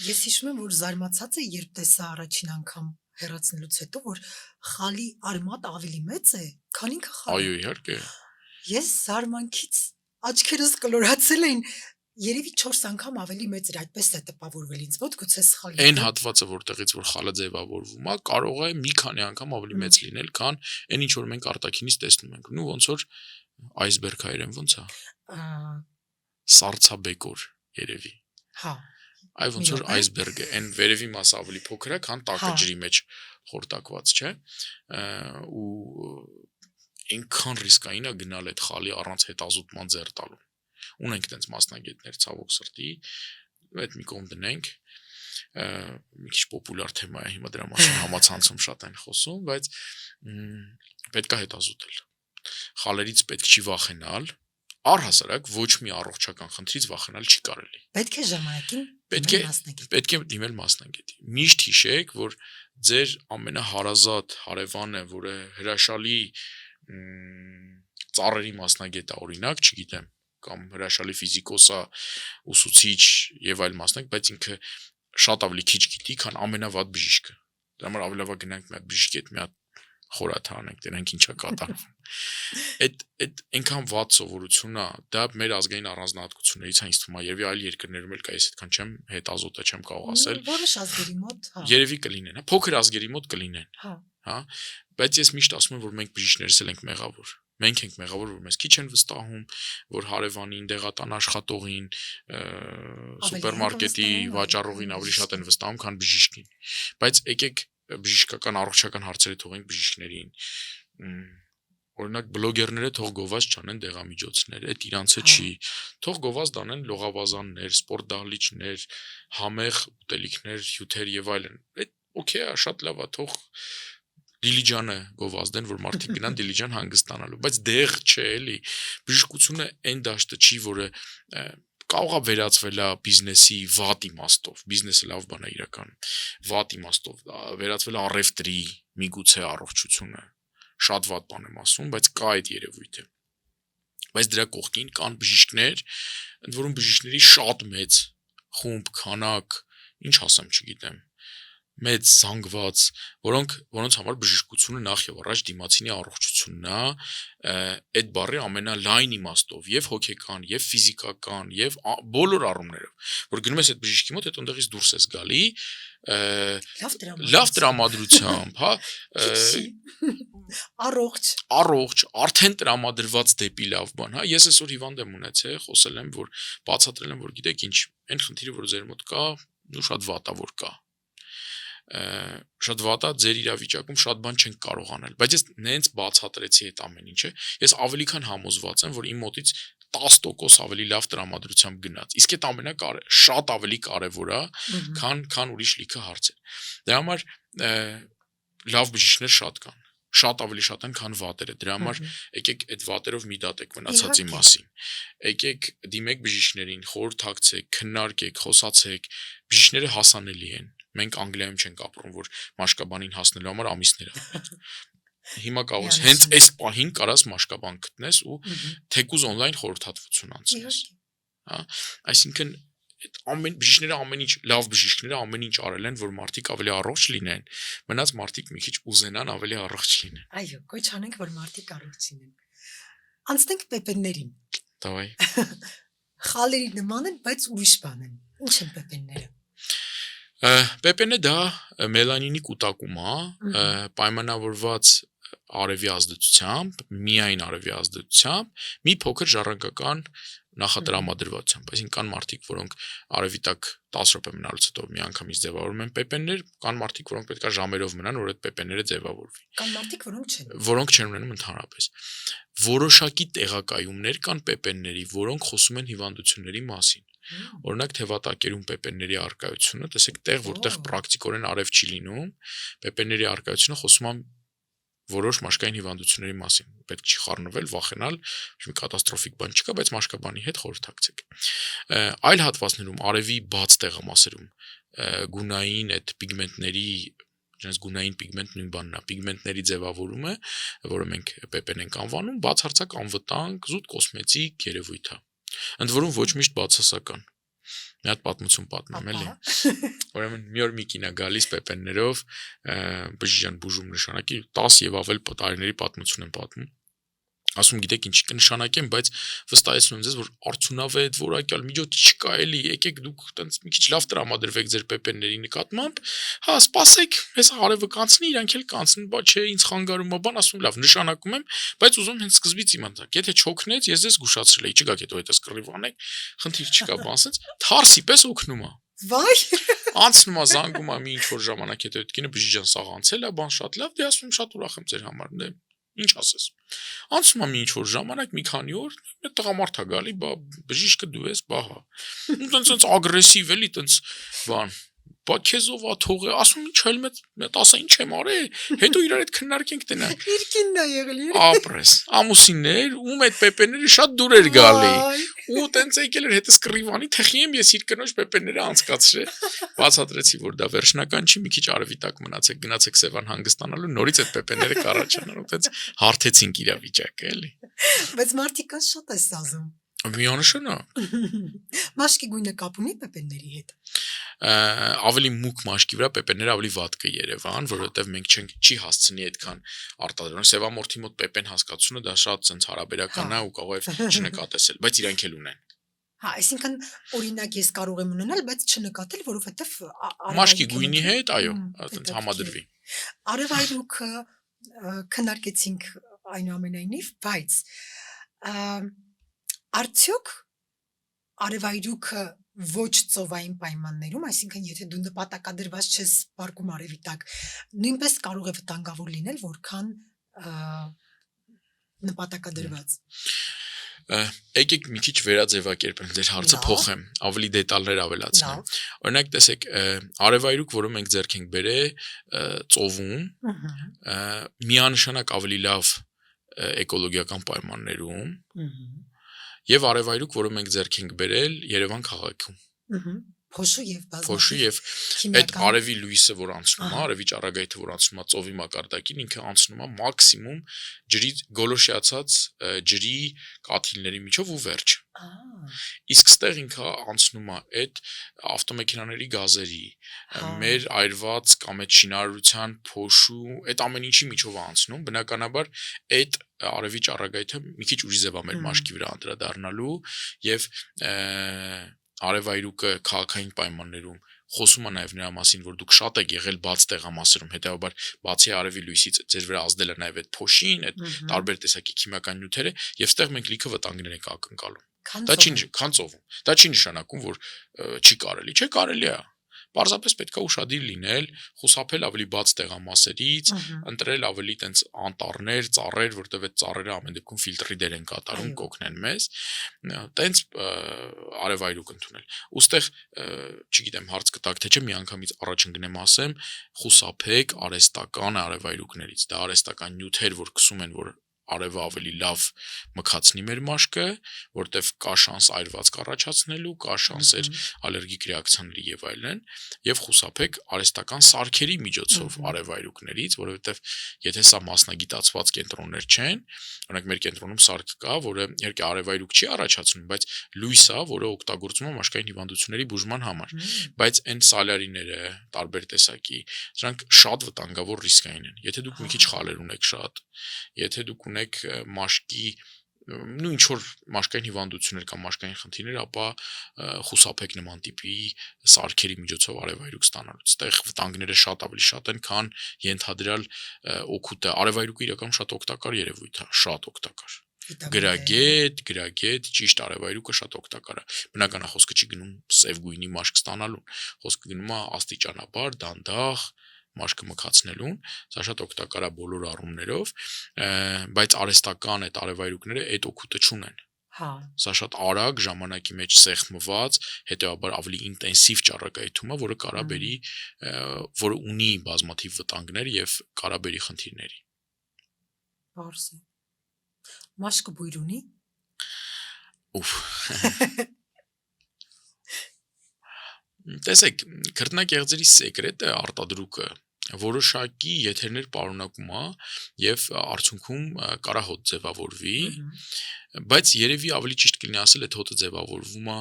Ես հիշում եմ, որ զարմացած եմ, երբ տեսա առաջին անգամ հեռացնելուց հետո, որ խալի արմատը ավելի մեծ է, քան ինքը խալը։ Այո, իհարկե։ Ես զարմանքից աչքերս կլորացել էին, երևի 4 անգամ ավելի մեծ էր, այդպես է տպավորվել ինձ մոտ, գուցե սխալ է։ Այն հատվածը, որտեղից որ խալը ձևավորվում է, կարող է մի քանի անգամ ավելի մեծ լինել, քան այն ինչ որ մենք արտաքինից տեսնում ենք։ Նու ոնց որ այսբերգ հայերեն ոնց է։ Սառցաբեկոր երևի։ Հա։ Այ ոնց որ այսբերգը, այն վերևի մասը ավելի փոքր է, քան տակը ջրի մեջ խորտակված, չէ՞։ Ու այնքան ռիսկային է գնալ այդ խալի առանց հետազոտման ձեռ տալու։ Ունենք տենց մասնագետներ, ցավոք սրտի, այդ մի կողմ դնենք, մի քիչ պոպուլյար թեմա է, հիմա դրա մասին համացանցում շատ են խոսում, բայց պետք է հետազոտել։ Խալերից պետք չի վախենալ, առհասարակ ոչ մի առողջական խնդրից վախենալ չի կարելի։ Պետք է ժամանակին պետք է դիմել մասնագետի։ Միշտ հիշեք, որ ձեր ամենահարազատ հարևանը, որը հրաշալի ծառերի մասնագետ է, օրինակ, չգիտեմ, կամ հրաշալի ֆիզիկոս է, ուսուցիչ եւ այլ մասնագետ, բայց ինքը շատ ավելի քիչ գիտի, քան ամենավատ բժիշկը։ Դրա համար ավելի լավ է գնանք մի հատ բժիշկի հետ մի հատ խորաթ անենք, դրանք ինչա կատարվում։ Այդ այնքան վատ սովորություն է, դա մեր ազգային առանձնահատկություններից է, ինձ թվում է, երևի այլ երկրներում էլ կա, ես այդքան չեմ հետազոտել, չեմ կարող ասել։ Որոշ ազգերի մոտ, հա։ Երևի կլինեն, հա, փոքր ազգերի մոտ կլինեն։ Հա, բայց ես միշտ ասում եմ, որ մենք բժիշկներս էլ ենք մեղավոր։ Մենք ենք մեղավոր, որ մեզ քիչ են վստահում, որ հարևանին, դեղատան աշխատողին, սուպերմարկետի վաճառողին ավելի շատ են վստահում, քան բժիշկին։ Բայց եկեք բժշկական առողջական հարցերը թողենք բժիշկներին։ Օրինակ բլոգերները թող գովազ չանեն դեղամիջոցներ, այդ իրանցը չի։ Թող գովազ դանեն լողավազաններ, սպորտ դահլիճներ, համեղ ուտելիքներ, հյութեր եւ այլն։ Այդ օքեյ է, շատ լավ է, թող Դիլիջանը գովազդեն, որ մարդիկ գնան Դիլիջան հանգստանալու, բայց դեղ չէ էլի։ Բժշկությունը այն դաշտը չի, որը կարող է վերածվել է բիզնեսի վատ իմաստով, բիզնեսը լավ բան է իրականում, վատ իմաստով, վերածվել է առևտրի, միգուցե առողջությունը, շատ վատ բան եմ ասում, բայց կա այդ երևույթը։ Բայց դրա կողքին կան բժիշկներ, ընդ որում բժիշկների շատ մեծ խումբ, քանակ, ինչ ասեմ, չգիտեմ, մեծ զանգված, որոնց համար բժշկությունը նախ եւ առաջ դիմացինի առողջությունն է, այդ բառի ամենալայն իմաստով, եւ հոգեկան, եւ ֆիզիկական, եւ բոլոր առումներով, որ գնում ես այդ բժշկի մոտ, այդ ընդեղից դուրս ես գալի, լավ տրամադրությամբ, հա, առողջ, արդեն տրամադրված դեպի լավ բան, հա, ես այսօր հիվանդ եմ ունեցել, խոսել եմ, որ բացատրել եմ, որ գիտեք ինչ, այն խնդիրը, որ ձեր մոտ կա, ու շատ վատ է, որ կա։ Շատ վատ է ձեր իրավիճակում շատ բան չենք կարող անել, բայց ես նենց բացատրեցի այդ ամեն ինչը, ես ավելի քան համոզված եմ, որ իմ մոտից 10% ավելի լավ տրամադրությամբ գնաց, իսկ այդ շատ ավելի կարևոր է, քան ուրիշ լիքը հարցեր։ Դրա համար լավ բժիշկներ շատ կան, շատ ավելի շատ են, քան վատերը, դրա համար եկեք այդ վատերով մի դատեք մնացածի մասին, եկեք դիմեք բժիշկներին, խորհրդակցեք, քննարկեք, խոսացեք, բժիշկները հասանելի են, մենք Անգլիայում չենք ապրում, որ մաշկաբանին հասնելու համար ամիսներ է։ Հիմա կարող ես հենց այս պահին կարաս մաշկաբան գտնես ու թեկուզ on-line խորհրդատվություն անցնես։ Հա, այսինքն բժիշկները ամեն ինչ, լավ բժիշկները ամեն ինչ արել են, որ մարդիկ ավելի առողջ լինեն, մնաց մարդիկ մի քիչ ուզենան ավելի առողջ լինեն։ Այո, կոչ անենք, որ մարդիկ առողջ լինեն։ Անցնենք պեպեններին։ Դավայ։ Խալերի նման են, բայց ուրիշ բան են։ Ինչ են պեպենները։ Պեպենը դա մելանինի կուտակում է, պայմանավորված արևի ազդեցությամբ, միայն արևի ազդեցությամբ, մի փոքր ժառանգական նախատրամադրվածությամբ, այսինքն կան մարդիկ, որոնք արևի տակ 10 րոպե մնալուց հետո միանգամից ձևավորում են պեպեններ, կան մարդիկ, որոնք պետք է ժամերով մնան, որ այդ պեպենները ձևավորվի։ Կան մարդիկ, որոնք չեն ունենում ընդհանրապես։ Որոշակի տեղակայումներ կան պեպենների, որոնք խոսում են հիվանդությունների մասին։ Օրինակ թևատակերում պեպենների առկայությունը, տեսեք տեղ, որտեղ պրակտիկորեն արև չի լինում, պեպենների առկայությունը խոսում է որոշ մաշկային հիվանդությունների մասին։ Պետք չի խառնվել, վախենալ, մի կատաստրոֆիկ բան չկա, բայց մաշկաբանի հետ խորհրդակցեք։ Այլ հատվածներում արևի բաց տեղամասերում գունային այդ պիգմենտների, իրենց գունային պիգմենտ նույն բանն է, պիգմենտների ձևավորումը, որը մենք պեպեն ենք անվանում, բացարձակ անվտանգ, զուտ կոսմետիկ երևույթ է։ Ընդ որում ոչ միշտ բացասական։ Մի հատ պատմություն պատմեմ, էլի։ Ուրեմն մի օր մի կին է գալիս պեպեններով, բժիշկան բուժում նշանակի 10 եւ ավել տարիների պատմություն են պատմում։ Ասում գիտեք ինչ կնշանակեմ, բայց վստահեցնում եմ ձեզ, որ արդյունավետ որակյալ միջոց չկա էլի, եկեք դուք տենց մի քիչ լավ տրամադրվեք ձեր պեպենների նկատմամբ, հա, սպասեք, հեսա արևը կանցնի, իրանք էլ կանցնեն, բա չէ, ինձ խանգարում է բան, ասում լավ, նշանակում եմ, բայց ուզում հենց սկզբից իմանալ, եթե չօգնեց, ես ձեզ զգուշացրել էի, չգաք հետո հետս կռիվ անեք, խնդիր չկա, բան ասենց, թարսի պես օգնում է։ Վայ, անցնում է զանգում է մի ինչ որ ժամանակ հետո այդ կինը բժիշկան սաղ անցել է, բան շատ լավ, դե ասում եմ շատ ուրախ եմ ձեր համար, դե ինչ ասես։ Անցնում է մի ինչ որ ժամանակ, մի քանի օր, այդ տղամարդ է գալի, բա բժիշկը դու ես, բա հա։ Ու տենց ագրեսիվ էլի, տենց բան։ Բա քեզով ա թողե, ասում ինչ էլ մեծ ասա ինչ եմ արել, հետո իրար հետ քննարկենք տենանք։ իր կինն է եղել։ Ապրես, ամուսիններ, ում այդ պեպենները շատ դուր էր գալի։ Ու տենց եկել էր հետս կռիվանի, թեխի եմ ես իր կնոջ պեպենները անցկացրել։ Բացատրեցի, որ դա վերջնական չի, մի քիչ արևի տակ մնացեք, գնացեք Սևան հանգստանալու, նորից այդ պեպենները կառաջանան, ու տենց հարթեցինք իրավիճակը, էլի։ Բայց մարդիկա շատ է սազում։ Միանշանակ։ Մաշկի գույնը կապ ունի պեպենների հետ։ Ավելի մուկ մաշկի վրա պեպենները ավելի վատ կերևան, որովհետև մենք չի հասցնի այդքան արտադրել։ Սևամորթի մոտ պեպեն հասկացությունը դա շատ ցենց հարաբերական է ու կարող է չնկատեսել, բայց իրանք էլ ունեն։ Հա, այսինքն օրինակ ես կարող եմ ունենալ, բայց չնկատել, որովհետև մաշկի գույնի հետ, այո, այդպես համադրվի։ Արևայրուքը քննարկեցինք այնուամենայնիվ, բայց արդյոք արևայրուքը ոչ ծովային պայմաններում, այսինքն եթե դու նպատակադրված չես պարկում արևի տակ, նույնպես կարող է վտանգավոր լինել, որքան նպատակադրված։ Եկեք մի քիչ վերաձևակերպեմ ձեր հարցը, փոխեմ, ավելի դետալներ ավելացնեմ։ Օրինակ տեսեք, արևայրուք, որը մենք ձեռք ենք բերել ծովում, միանշանակ ավելի լավ էկոլոգիական պայմաններում, եւ արևայրուք, որը մենք ձեռք ենք բերել Երևան քաղաքում։ Փոշու եւ այդ արևի լույսը, որ անցնում է, արևի ճառագայթը, որ անցնում է ծովի մակարդակին, ինքը անցնում է մաքսիմում ջրի գոլոշիացած ջրի կաթիլների միջով ու վերջ։ Իսկ ստեղ ինքը անցնում է այդ ավտոմեքենաների գազերի, մեր այրված կամ այդ շինարարության փոշու, այդ ամեն ինչի միջով է անցնում, բնականաբար այդ արևի ճառագայթը մի քիչ ուրիշ ձև է մեր մաշկի վրա անդրադառնալու եւ արևայրուկը քաղաքային պայմաններում խոսում է նաև նրա մասին, որ դուք շատ եք եղել բաց տեղամասերում, հետեւաբար բացի արևի լույսից ձեր վրա ազդել է նաև այդ փոշին, այդ տարբեր տեսակի քիմիական նյութերը, եւ ստեղ մենք լիքը վտանգներ ենք ակնկալում։ Դա չի նշանակում, որ չի կարելի, չէ, կարելի է։ Պարզապես պետք է ուշադիր լինել, խուսափել ավելի բաց տեղամասերից, ընտրել ավելի տենց անտառներ, ծառեր, որտեղ այդ ծառերը ամեն դեպքում ֆիլտրի դեր են կատարում, կօգնեն մեզ, տենց արևայրուկ ընդունել։ Ոստեղ, չգիտեմ, հարց կտակ թե չէ, միանգամից առաջ ընկնեմ ասեմ, խուսափեք արհեստական արևայրուկներից։ Դա արհեստական նյութեր, որ կսում են, որ արևը ավելի լավ մքացնի մեր մաշկը, որտեվ կա շանս այրվածք առաջացնելու, կա շանսեր ալերգիկ ռեակցիաների եւ այլն, եւ խուսափեք արհեստական սարքերի միջոցով արևայրուկներից, որովհետեւ եթե սա մասնագիտացված կենտրոններ չեն, օրինակ մեր կենտրոնում սարք կա, որը իհարկե արևայրուկ չի առաջացնում, բայց լույս է, որը օգտագործվում է մաշկային հիվանդությունների բուժման համար, բայց այն սալյարիները, տարբեր տեսակի, դրանք շատ վտանգավոր ռիսկային են։ Եթե դուք մի քիչ խալեր ունեք շատ, եթե դուք ունեք մաշկի նույն ինչ որ մաշկային հիվանդություններ կամ մաշկային խնդիրներ, ապա խուսափեք նման տիպի սարքերի միջոցով արևայրուկ ստանալուց։ Այդտեղ վտանգները շատ ավելի շատ են, քան ենթադրյալ օգուտը։ Արևայրուկը իրականում շատ օգտակար երևույթ է, շատ օգտակար։ Գրագետ, ճիշտ արևայրուկը շատ օգտակար է։ Բնական է, խոսքը չի գնում սև գույնի մաշկ ստանալուն, խոսքը գնում է աստիճանաբար, դանդաղ մաշկը մքացնելուն, սա շատ օգտակար է բոլոր առումներով, բայց արհեստական այդ արևայրուկները այդ օգուտը չունեն։ Սա շատ արագ ժամանակի մեջ սեղմված, հետեւաբար ավելի ինտենսիվ ճառագայթում է, որը կարա բերի, որը ունի բազմաթիվ վտանգներ եւ կարա բերի խնդիրների։ Պարզ է։ Մաշկը բույր ունի։ Տեսեք, քրտնագեղձերի սեկրետը արտադրուկը որոշակի եթերներ պարունակում է եւ արդյունքում կարա հոտ ձևավորվի, բայց երևի ավելի ճիշտ կլինի ասել, այդ հոտը ձևավորվում է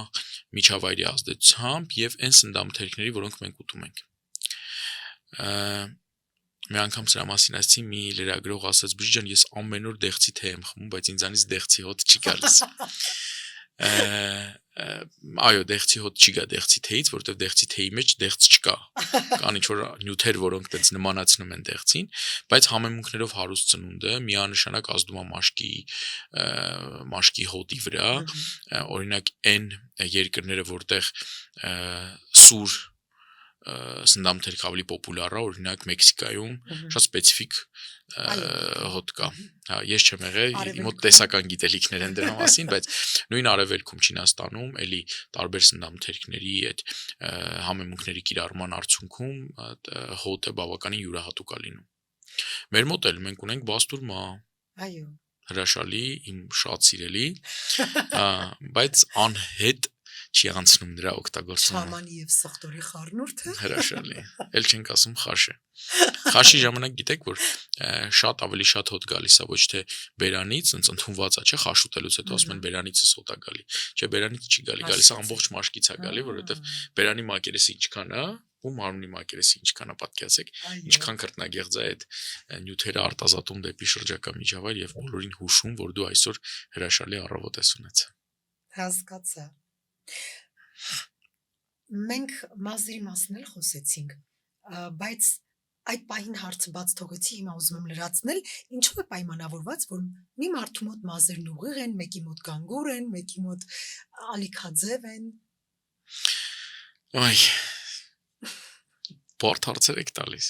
միջավայրի ազդեցությամբ եւ այն սննդամթերքների, որոնք մենք ուտում ենք։ Մի անգամ սրա մասին ասացի, մի լրագրող ասաց՝ Բրիջան, ես ամեն օր դեղցի թեյ եմ խմում, բայց ինձանից դեղցի հոտ չի գալիս։ Այո, դեղցի հոտ չի գա դեղցի թեյից, որովհետև դեղցի թեյի մեջ դեղց չկա։ Կան ինչ-որ նյութեր, որոնք տենց նմանացնում են դեղցին, բայց համեմունքներով հարուստ ծնունդը միանշանակ ազդում է մաշկի հոտի վրա, օրինակ այն երկրները, որտեղ սուր սննդամթերք ավելի պոպուլար է, օրինակ Մեքսիկայում շատ սպეციფიկ հոտ կա։ Ես չեմ եղել, մոտ տեսական գիտելիքներ են դրա մասին, բայց նույն արևելքում Չինաստանում էլի տարբեր սննդամթերքների այդ համեմունքների կիրառման արդյունքում հոտը բավականին յուրահատուկ է լինում։ Մեր մոտ էլ մենք ունենք բաստուրմա։ Այո։ Հրաշալի, իմ շատ սիրելի, բայց անհետ չի անցնում դրա օգտագործումը։ Շամանի եւ սխտորի խառնուրդը։ Հրաշալի։ Էլ չենք ասում խաշը։ Խաշի ժամանակ գիտեք, որ շատ ավելի շատ հոտ գալիս է, ոչ թե բերանից, ընդ ընդունված է, չէ, խաշ ուտելուց հետո ասում են բերանիցս հոտ է գալի։ Չէ, բերանից չի գալի, գալիս է ամբողջ մաշկից է գալի, որովհետեւ բերանի մակերեսը ինչքան է, ու մարմնի մակերեսը ինչքան է, պատկերացեք, ինչքան քրտնագեղձ է այդ նյութերը արտազատում դեպի շրջակա միջավայր եւ բոլորին հուշում, որ դու այսօր հրաշալի առավոտ ես ունեցել։ Հասկացա։ Մենք մազերի մասին էլ խոսեցինք, բայց այդ պահին հարցը բաց թողեցի, հիմա ուզում եմ լրացնել, ինչու է պայմանավորված, որ մի մարդու մոտ մազերն ուղիղ են, մեկի մոտ գանգուր են, մեկի մոտ ալիքաձև են։ Այ Բարդ հարցեր եք տալիս։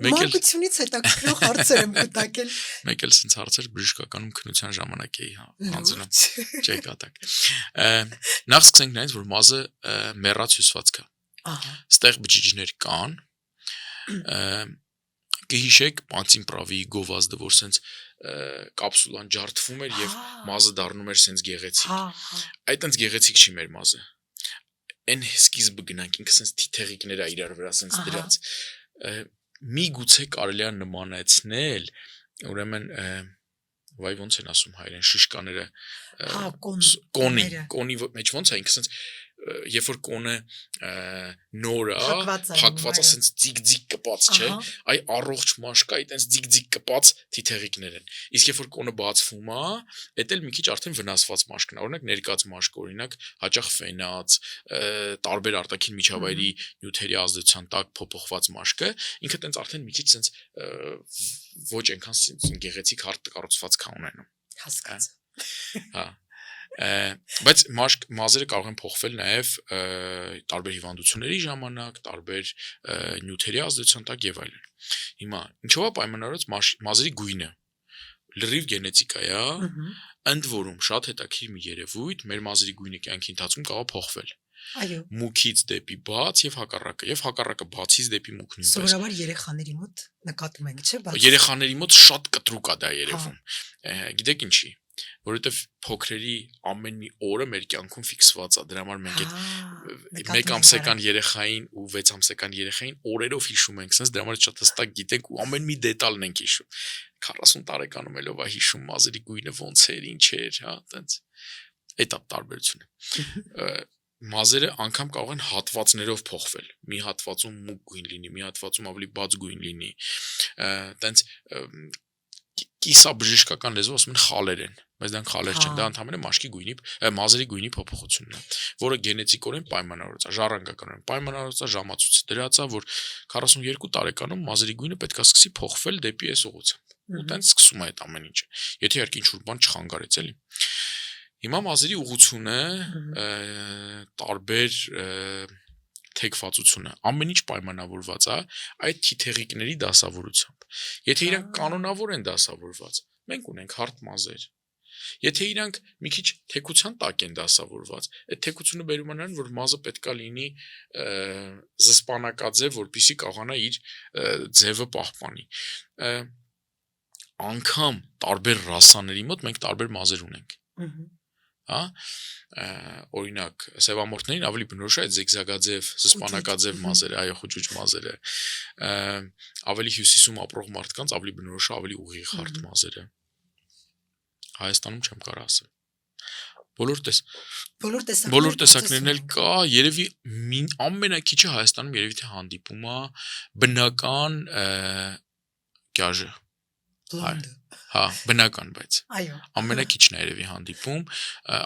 Մանկությունից հետաքրքրող հարցեր եմ կտակել։ Մեկ էլ սենց հարցեր բժշկականում քննության ժամանակ էի հանձնում, չէի կատակ։ Նախ սկսենք նրանից, որ մազը մեռած հյուսվածք է։ Ստեղ բջիջներ կան։ Կհիշեք Պանցիմպրավի գովազդը, որ սենց կապսուլան ջարդվում էր եւ մազը դառնում էր սենց գեղեցիկ։ Այդ այնց գեղեցիկ չի մեր մազը։ Այն սկիզբը գնանք, ինքը սենց թիթեղիկներ է իրար վրա սենց դրած։ Մի գուցե կարելի է նմանացնել, ուրեմն վայ ոնց են ասում հայերեն շիշկաները Հա, կոնի մեջ ոնց է ինքը sense երբ որ կոնը նոր է փակված է sense ձիգ կպած չէ այ առողջ մաշկա այտենց ձիգ կպած թիթեղիկներ են իսկ երբ որ կոնը բացվում է դա էլ մի քիչ արդեն վնասված մաշկն է օրինակ ներկած մաշկ օրինակ հաճախ ֆենած տարբեր արտաքին միջավայրի նյութերի ազդեցության տակ փոփոխված մաշկը ինքը այտենց արդեն մի քիչ sense ոչ այնքան գեղեցիկ հարթ կառուցվածք է ունենում հասկացա հա բայց մազերը կարող են փոխվել նաև տարբեր հիվանդությունների ժամանակ, տարբեր նյութերի ազդեցության տակ եւ այլն։ Հիմա ինչով է պայմանավորված մազերի գույնը։ Լրիվ գենետիկա է, ընդ որում շատ հետաքրքիր մի երևույթ մեր մազերի գույնը կյանքի ընթացքում կարող է փոխվել։ Այո։ Մուքից դեպի բաց եւ հակառակը բացից դեպի մուք նույնպես։ Սովորաբար երեխաների մոտ նկատում ենք, չէ՞, բայց երեխաների մոտ շատ կտրուկ է դա երևում։ Գիտեք ինչի։ Որովհետև փոքրերի ամեն մի օրը մեր կյանքում ֆիքսված է, դրա համար մենք այդ 1 ամսական երեխային ու 6 ամսական երեխային օրերով հիշում ենք, sense դրա համար շատ հստակ գիտենք ու ամեն մի դետալն ենք հիշում։ 40 տարեկանում ելով է հիշում մազերի գույնը ոնց էր, ինչ էր, հա, այտենց էտա տարբերությունը։ Մազերը անգամ կարող են հատվածներով փոխվել։ Մի հատվածում մուգ գույն լինի, մի հատվածում ավելի բաց գույն լինի։ Այտենց կիսաբժշկական լեզվով ասում են խալեր են, բայց դրանք խալեր չեն, դա ընդհանրապես մաշկի գույնի, մազերի գույնի փոփոխությունն է, որը գենետիկորեն պայմանավորված է, ժառանգականորեն պայմանավորված է, ժամացույցը դրած է, որ 42 տարեկանում մազերի գույնը պետք է սկսի փոխվել դեպի այս ուղղությամբ։ Ու տենց սկսում է այդ ամեն ինչը։ Եթե իհարկե ինչ-որ բան չխանգարեց, էլի։ Հիմա մազերի ուղղությունը տարբեր թեքվածությունը ամեն ինչ պայմանավորված է այդ թիթեղիկների դասավորությամբ։ Եթե իրանք կանոնավոր են դասավորված, մենք ունենք հարթ մազեր։ Եթե իրանք մի քիչ թեքության տակ են դասավորված, այդ թեքությունը բերում է նրան, որ մազը պետքա լինի զսպանակաձև, որպեսզի կարողանա իր ձևը պահպանի։ Անգամ տարբեր ռասաների մոտ մենք տարբեր մազեր ունենք։ Հա օրինակ սևամորթներին ավելի բնորոշ է այդ զիգզագաձև, զսպանակաձև մազերը, այո, խուճուճ մազերը։ Ավելի հյուսիսում ապրող մարդկանց ավելի բնորոշ է ավելի ուղիղ հարթ մազերը։ Հայաստանում չեմ կարող ասել։ Բոլոր տեսակներն էլ կա, երևի ամենակիչը Հայաստանում երևի թե հանդիպում է բնական գյաժը։ Հա, բնական, բայց այո, ամենակիչն է երևի հանդիպում,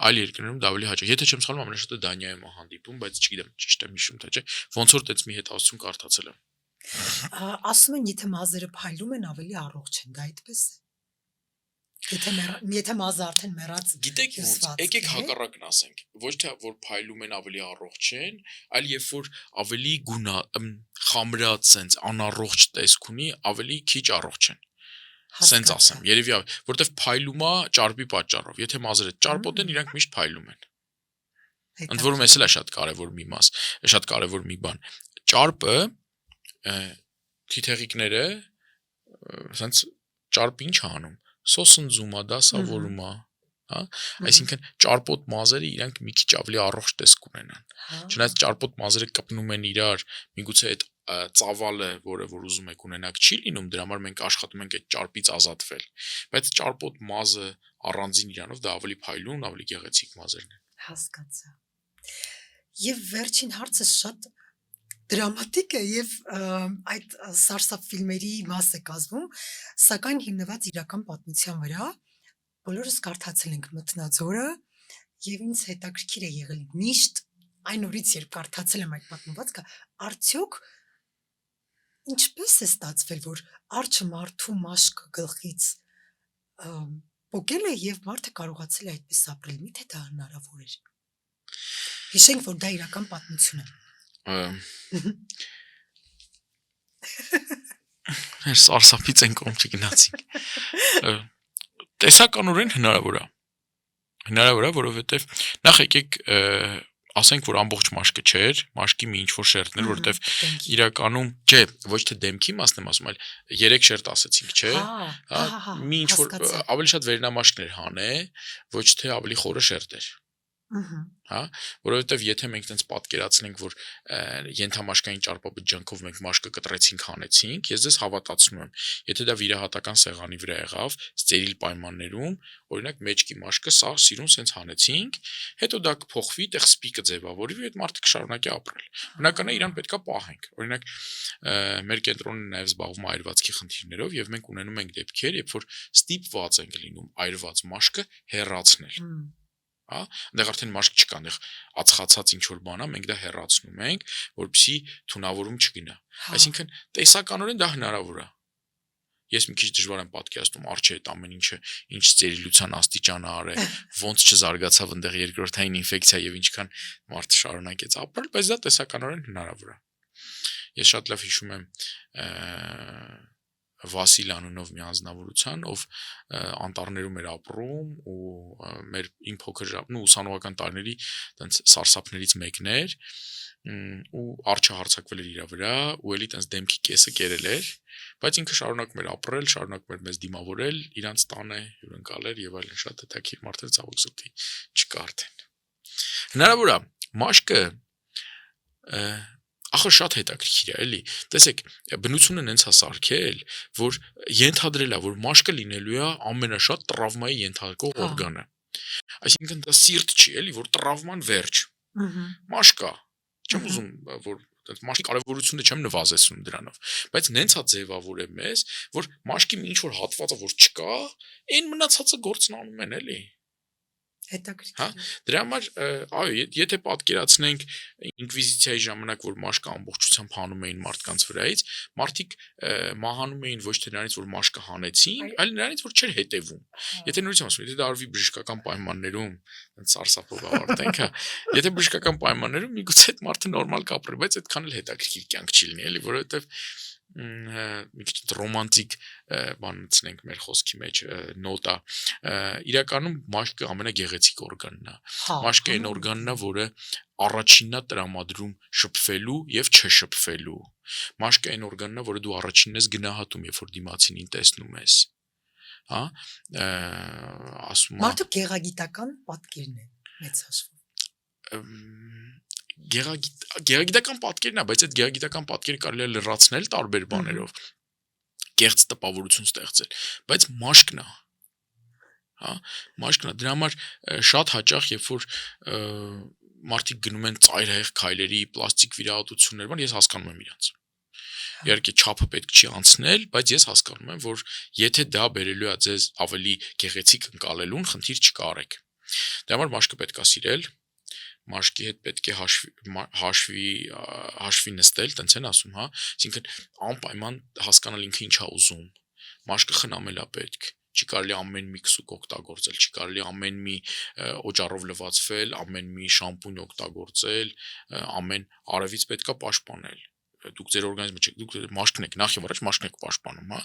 այլ երկրներում դա ավելի հաճախ։ Եթե չեմ սխալվում, ամենաշատը Դանիայում է հանդիպում, բայց չգիտեմ, ճիշտ եմ հիշում, թե չէ։ Ոնց որ տենց մի հետազոտություն կարդացել եմ։ ասում են, եթե մազերը փայլում են, ավելի առողջ են, դա այդպես է։ Եթե մազը արդեն մեռած գիտեք ոնց, եկեք հակառակն ասենք, ոչ թե որ փայլում են ավելի առողջ են, այլ երբ որ ավելի խամրած sense անառողջ տեսք ունի, ավելի քիչ առողջ են։ Սենց ասեմ, երևի որտեվ փայլում է ճարպի պատճառով։ Եթե մազերը ճարպոտ են, իրանք միշտ փայլում են։ Ընդ որում էս էլ է շատ կարևոր մի մաս, շատ կարևոր մի բան։ Ճարպը թիթեղիկները սենց ճարպը ինչ է անում։ Սոսնձում է, դասավորում է, հա։ Այսինքն ճարպոտ մազերը իրանք մի քիչ ավելի առողջ տեսք ունենան։ Չնայած ճարպոտ մազերը կպնում են իրար, միգուցե այդ ծավալը, որը որ ուզում եք ունենաք, չի լինում, դրա համար մենք աշխատում ենք այդ ճարպից ազատվել։ Բայց ճարպոտ մազը առանձին իրանով դա ավելի փայլուն, ավելի գեղեցիկ մազերն են։ Հասկացա։ Եվ վերջին հարցը շատ դրամատիկ է եւ այդ սարսափ ֆիլմերի մաս է կազմում, սակայն հիմնված իրական պատմության վրա։ Բոլորս կարդացել ենք Մթնաձորը եւ ինձ հետաքրքիր է եղել միշտ այն օրից, երբ կարդացել եմ այդ պատմվածքը, արդյոք ինչպես է ստացվել, որ արջը մարդու մաշկը գլխից պոկել է եւ մարդը կարողացել է այդպես ապրել, միթե դա հնարավոր էր։ Հիշենք, որ դա իրական պատմություն է։ Այս սարսափից են կողմ չգնացինք։ Տեսականորեն հնարավոր է։ Հնարավոր է, որովհետեւ նախ եկեք ասենք, որ ամբողջ մաշկը չէր, մաշկի մի ինչ-որ շերտներ, որտեվ իրականում, չէ, ոչ թե դեմքի մասն եմ ասում, այլ 3 շերտ ասեցինք, չէ։ Մի ինչ-որ ավելի շատ վերնամաշկներ հանե, ոչ թե ավելի խորը շերտեր։ Հա, որովհետև եթե մենք տենց պատկերացնենք, որ ենթամաշկային ճարպաբջջանքով մենք մաշկը կտրեցինք, հանեցինք, ես ձեզ հավատացնում եմ, եթե դա վիրահատական սեղանի վրա եղավ, ստերիլ պայմաններում, օրինակ մեջքի մաշկը սա սիրուն սենց հանեցինք, հետո դա կփոխվի, տեղ սպի կձևավորվի, այդ մարդը կշարունակի ապրել։ Բնական է իրան պետքա պահենք։ Օրինակ մեր կենտրոնը նաև զբաղվում է այրվածքի խնդիրներով եւ մենք ունենում ենք դեպքեր, երբ որ ստիպված ենք լինում այրված մաշկը հեռացնել։ Հա, այնտեղ արդեն մաշկ չկա, այնտեղ ածխացած ինչ որ բան է, մենք դա հեռացնում ենք, որպեսզի թունավորում չգնա։ Այսինքն տեսականորեն դա հնարավոր է։ Ես մի քիչ դժվար եմ պատկերացնում արջի այդ ամեն ինչը, ինչ ստերիլության աստիճան է, ոնց չզարգացավ այնտեղ երկրորդային ինֆեկցիա եւ ինչքան մարդը շարունակեց ապրել, բայց դա տեսականորեն հնարավոր է։ Ես շատ լավ հիշում եմ Վասիլ անունով մի անձնավորության, ով անտառներում էր ապրում ու մեր իմ փոքր ուսանողական տարիների տենց սարսափներից մեկն էր ու արջը հարձակվել էր իր վրա ու էլի տենց դեմքի կեսը կերել էր, բայց ինքը շարունակում էր ապրել, շարունակում էր մեզ դիմավորել, իրանց տանը հյուրընկալ էր եւ այլն, շատ հետաքրքիր մարդ էր, ցավոք սրտի չկա արդեն։ Հնարավոր է մաշկը ախր շատ հետաքրքիր է, էլի։ Տեսեք, բնությունը նենց է սարքել, որ ենթադրել է, որ մաշկը լինելու է ամենաշատ տրավմայի ենթարկող օրգանը։ Այսինքն դա սիրտ չի, էլի, որ տրավման վերջ։ Մաշկա։ Չեմ ուզում, որ մաշկի կարևորությունը չեմ նվազեցնում դրանով, բայց նենց է ձևավորել մեզ, որ մաշկի մի ինչ-որ հատվածը որ չկա, այն մնացածը գործն անում են, էլի։ Հետաքրքիր։ Դրա համար, այո, եթե պատկերացնենք ինկվիզիցիայի ժամանակ, որ մաշկը ամբողջությամբ հանում էին մարդկանց վրայից, մարդիկ մահանում էին ոչ թե նրանից, որ մաշկը հանեցին, այլ նրանից, որ չէր հետևում։ Եթե նորից եմ ասում, եթե դա արվի բժշկական պայմաններում, սարսափով ավարտենք, հա, եթե բժշկական պայմաններում միգուցե այդ մարդը նորմալ կապրի, բայց այդքան էլ հետաքրքիր կյանք չի լինի, էլի, որովհետև մի քիչ ռոմանտիկ բանացնենք մեր խոսքի մեջ նոտա իրականում մաշկը ամենագեղեցիկ օրգանն է մաշկը այն օրգանն է որը առաջինն է տրամադրում շփվելու եւ չշփվելու մաշկը այն օրգանն է որը դու առաջինն ես գնահատում երբ որ դիմացինին տեսնում ես հա ասում մարդու գեղագիտական պատկերն է մեծ հաշվով գեղագիտական պատկերն է, բայց այդ գեղագիտական պատկերը կարելի է լրացնել տարբեր բաներով, կեղծ տպավորություն ստեղծել, բայց մաշկն է, հա, մաշկն է, դրա համար շատ հաճախ, երբ որ մարդիկ գնում են ծայրահեղ քայլերի, պլաստիկ վիրահատություններ, բան ես հասկանում եմ իրանց։ Իհարկե չափը պետք չի անցնել, բայց ես հասկանում եմ, որ եթե դա բերելու է ձեզ ավելի գեղեցիկ ընկալելուն, խնդիր չկարեք։ Դրա համար մաշկը պետք է սիրել մաշկի հետ պետք է հաշվի նստել, տենց են ասում, հա, այսինքն անպայման հասկանալ ինքը ինչ է ուզում, մաշկը խնամել է պետք, չի կարելի ամեն մի քսուկ օգտագործել, չի կարելի ամեն մի օճառով լվացվել, ամեն մի շամպուն օգտագործել, ամեն արևից պետք է պաշտպանել, դուք ձեր օրգանիզմը չեք, դուք մաշկն եք, նախ եւ առաջ մաշկն եք պաշտպանում, հա,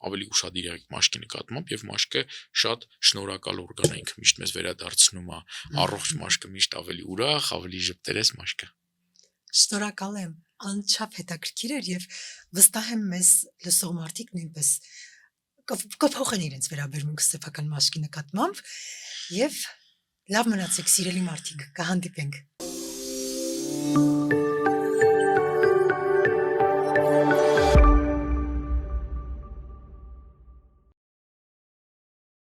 ավելի ուշադիր եղեք մաշկի նկատմամբ եւ մաշկը շատ շնորհակալ օրգան է, ինքը միշտ մեզ վերադարձնում է, առողջ մաշկը միշտ ավելի ուրախ, ավելի ժպտերես մաշկը։ Շնորհակալ եմ, անչափ հետաքրքիր էր եւ վստահ եմ մեզ լսող մարդիկ նույնպես կփոխեն իրենց վերաբերմունքը սեփական մաշկի նկատմամբ եւ լավ մնացեք սիրելի մարդիկ, կհանդիպենք։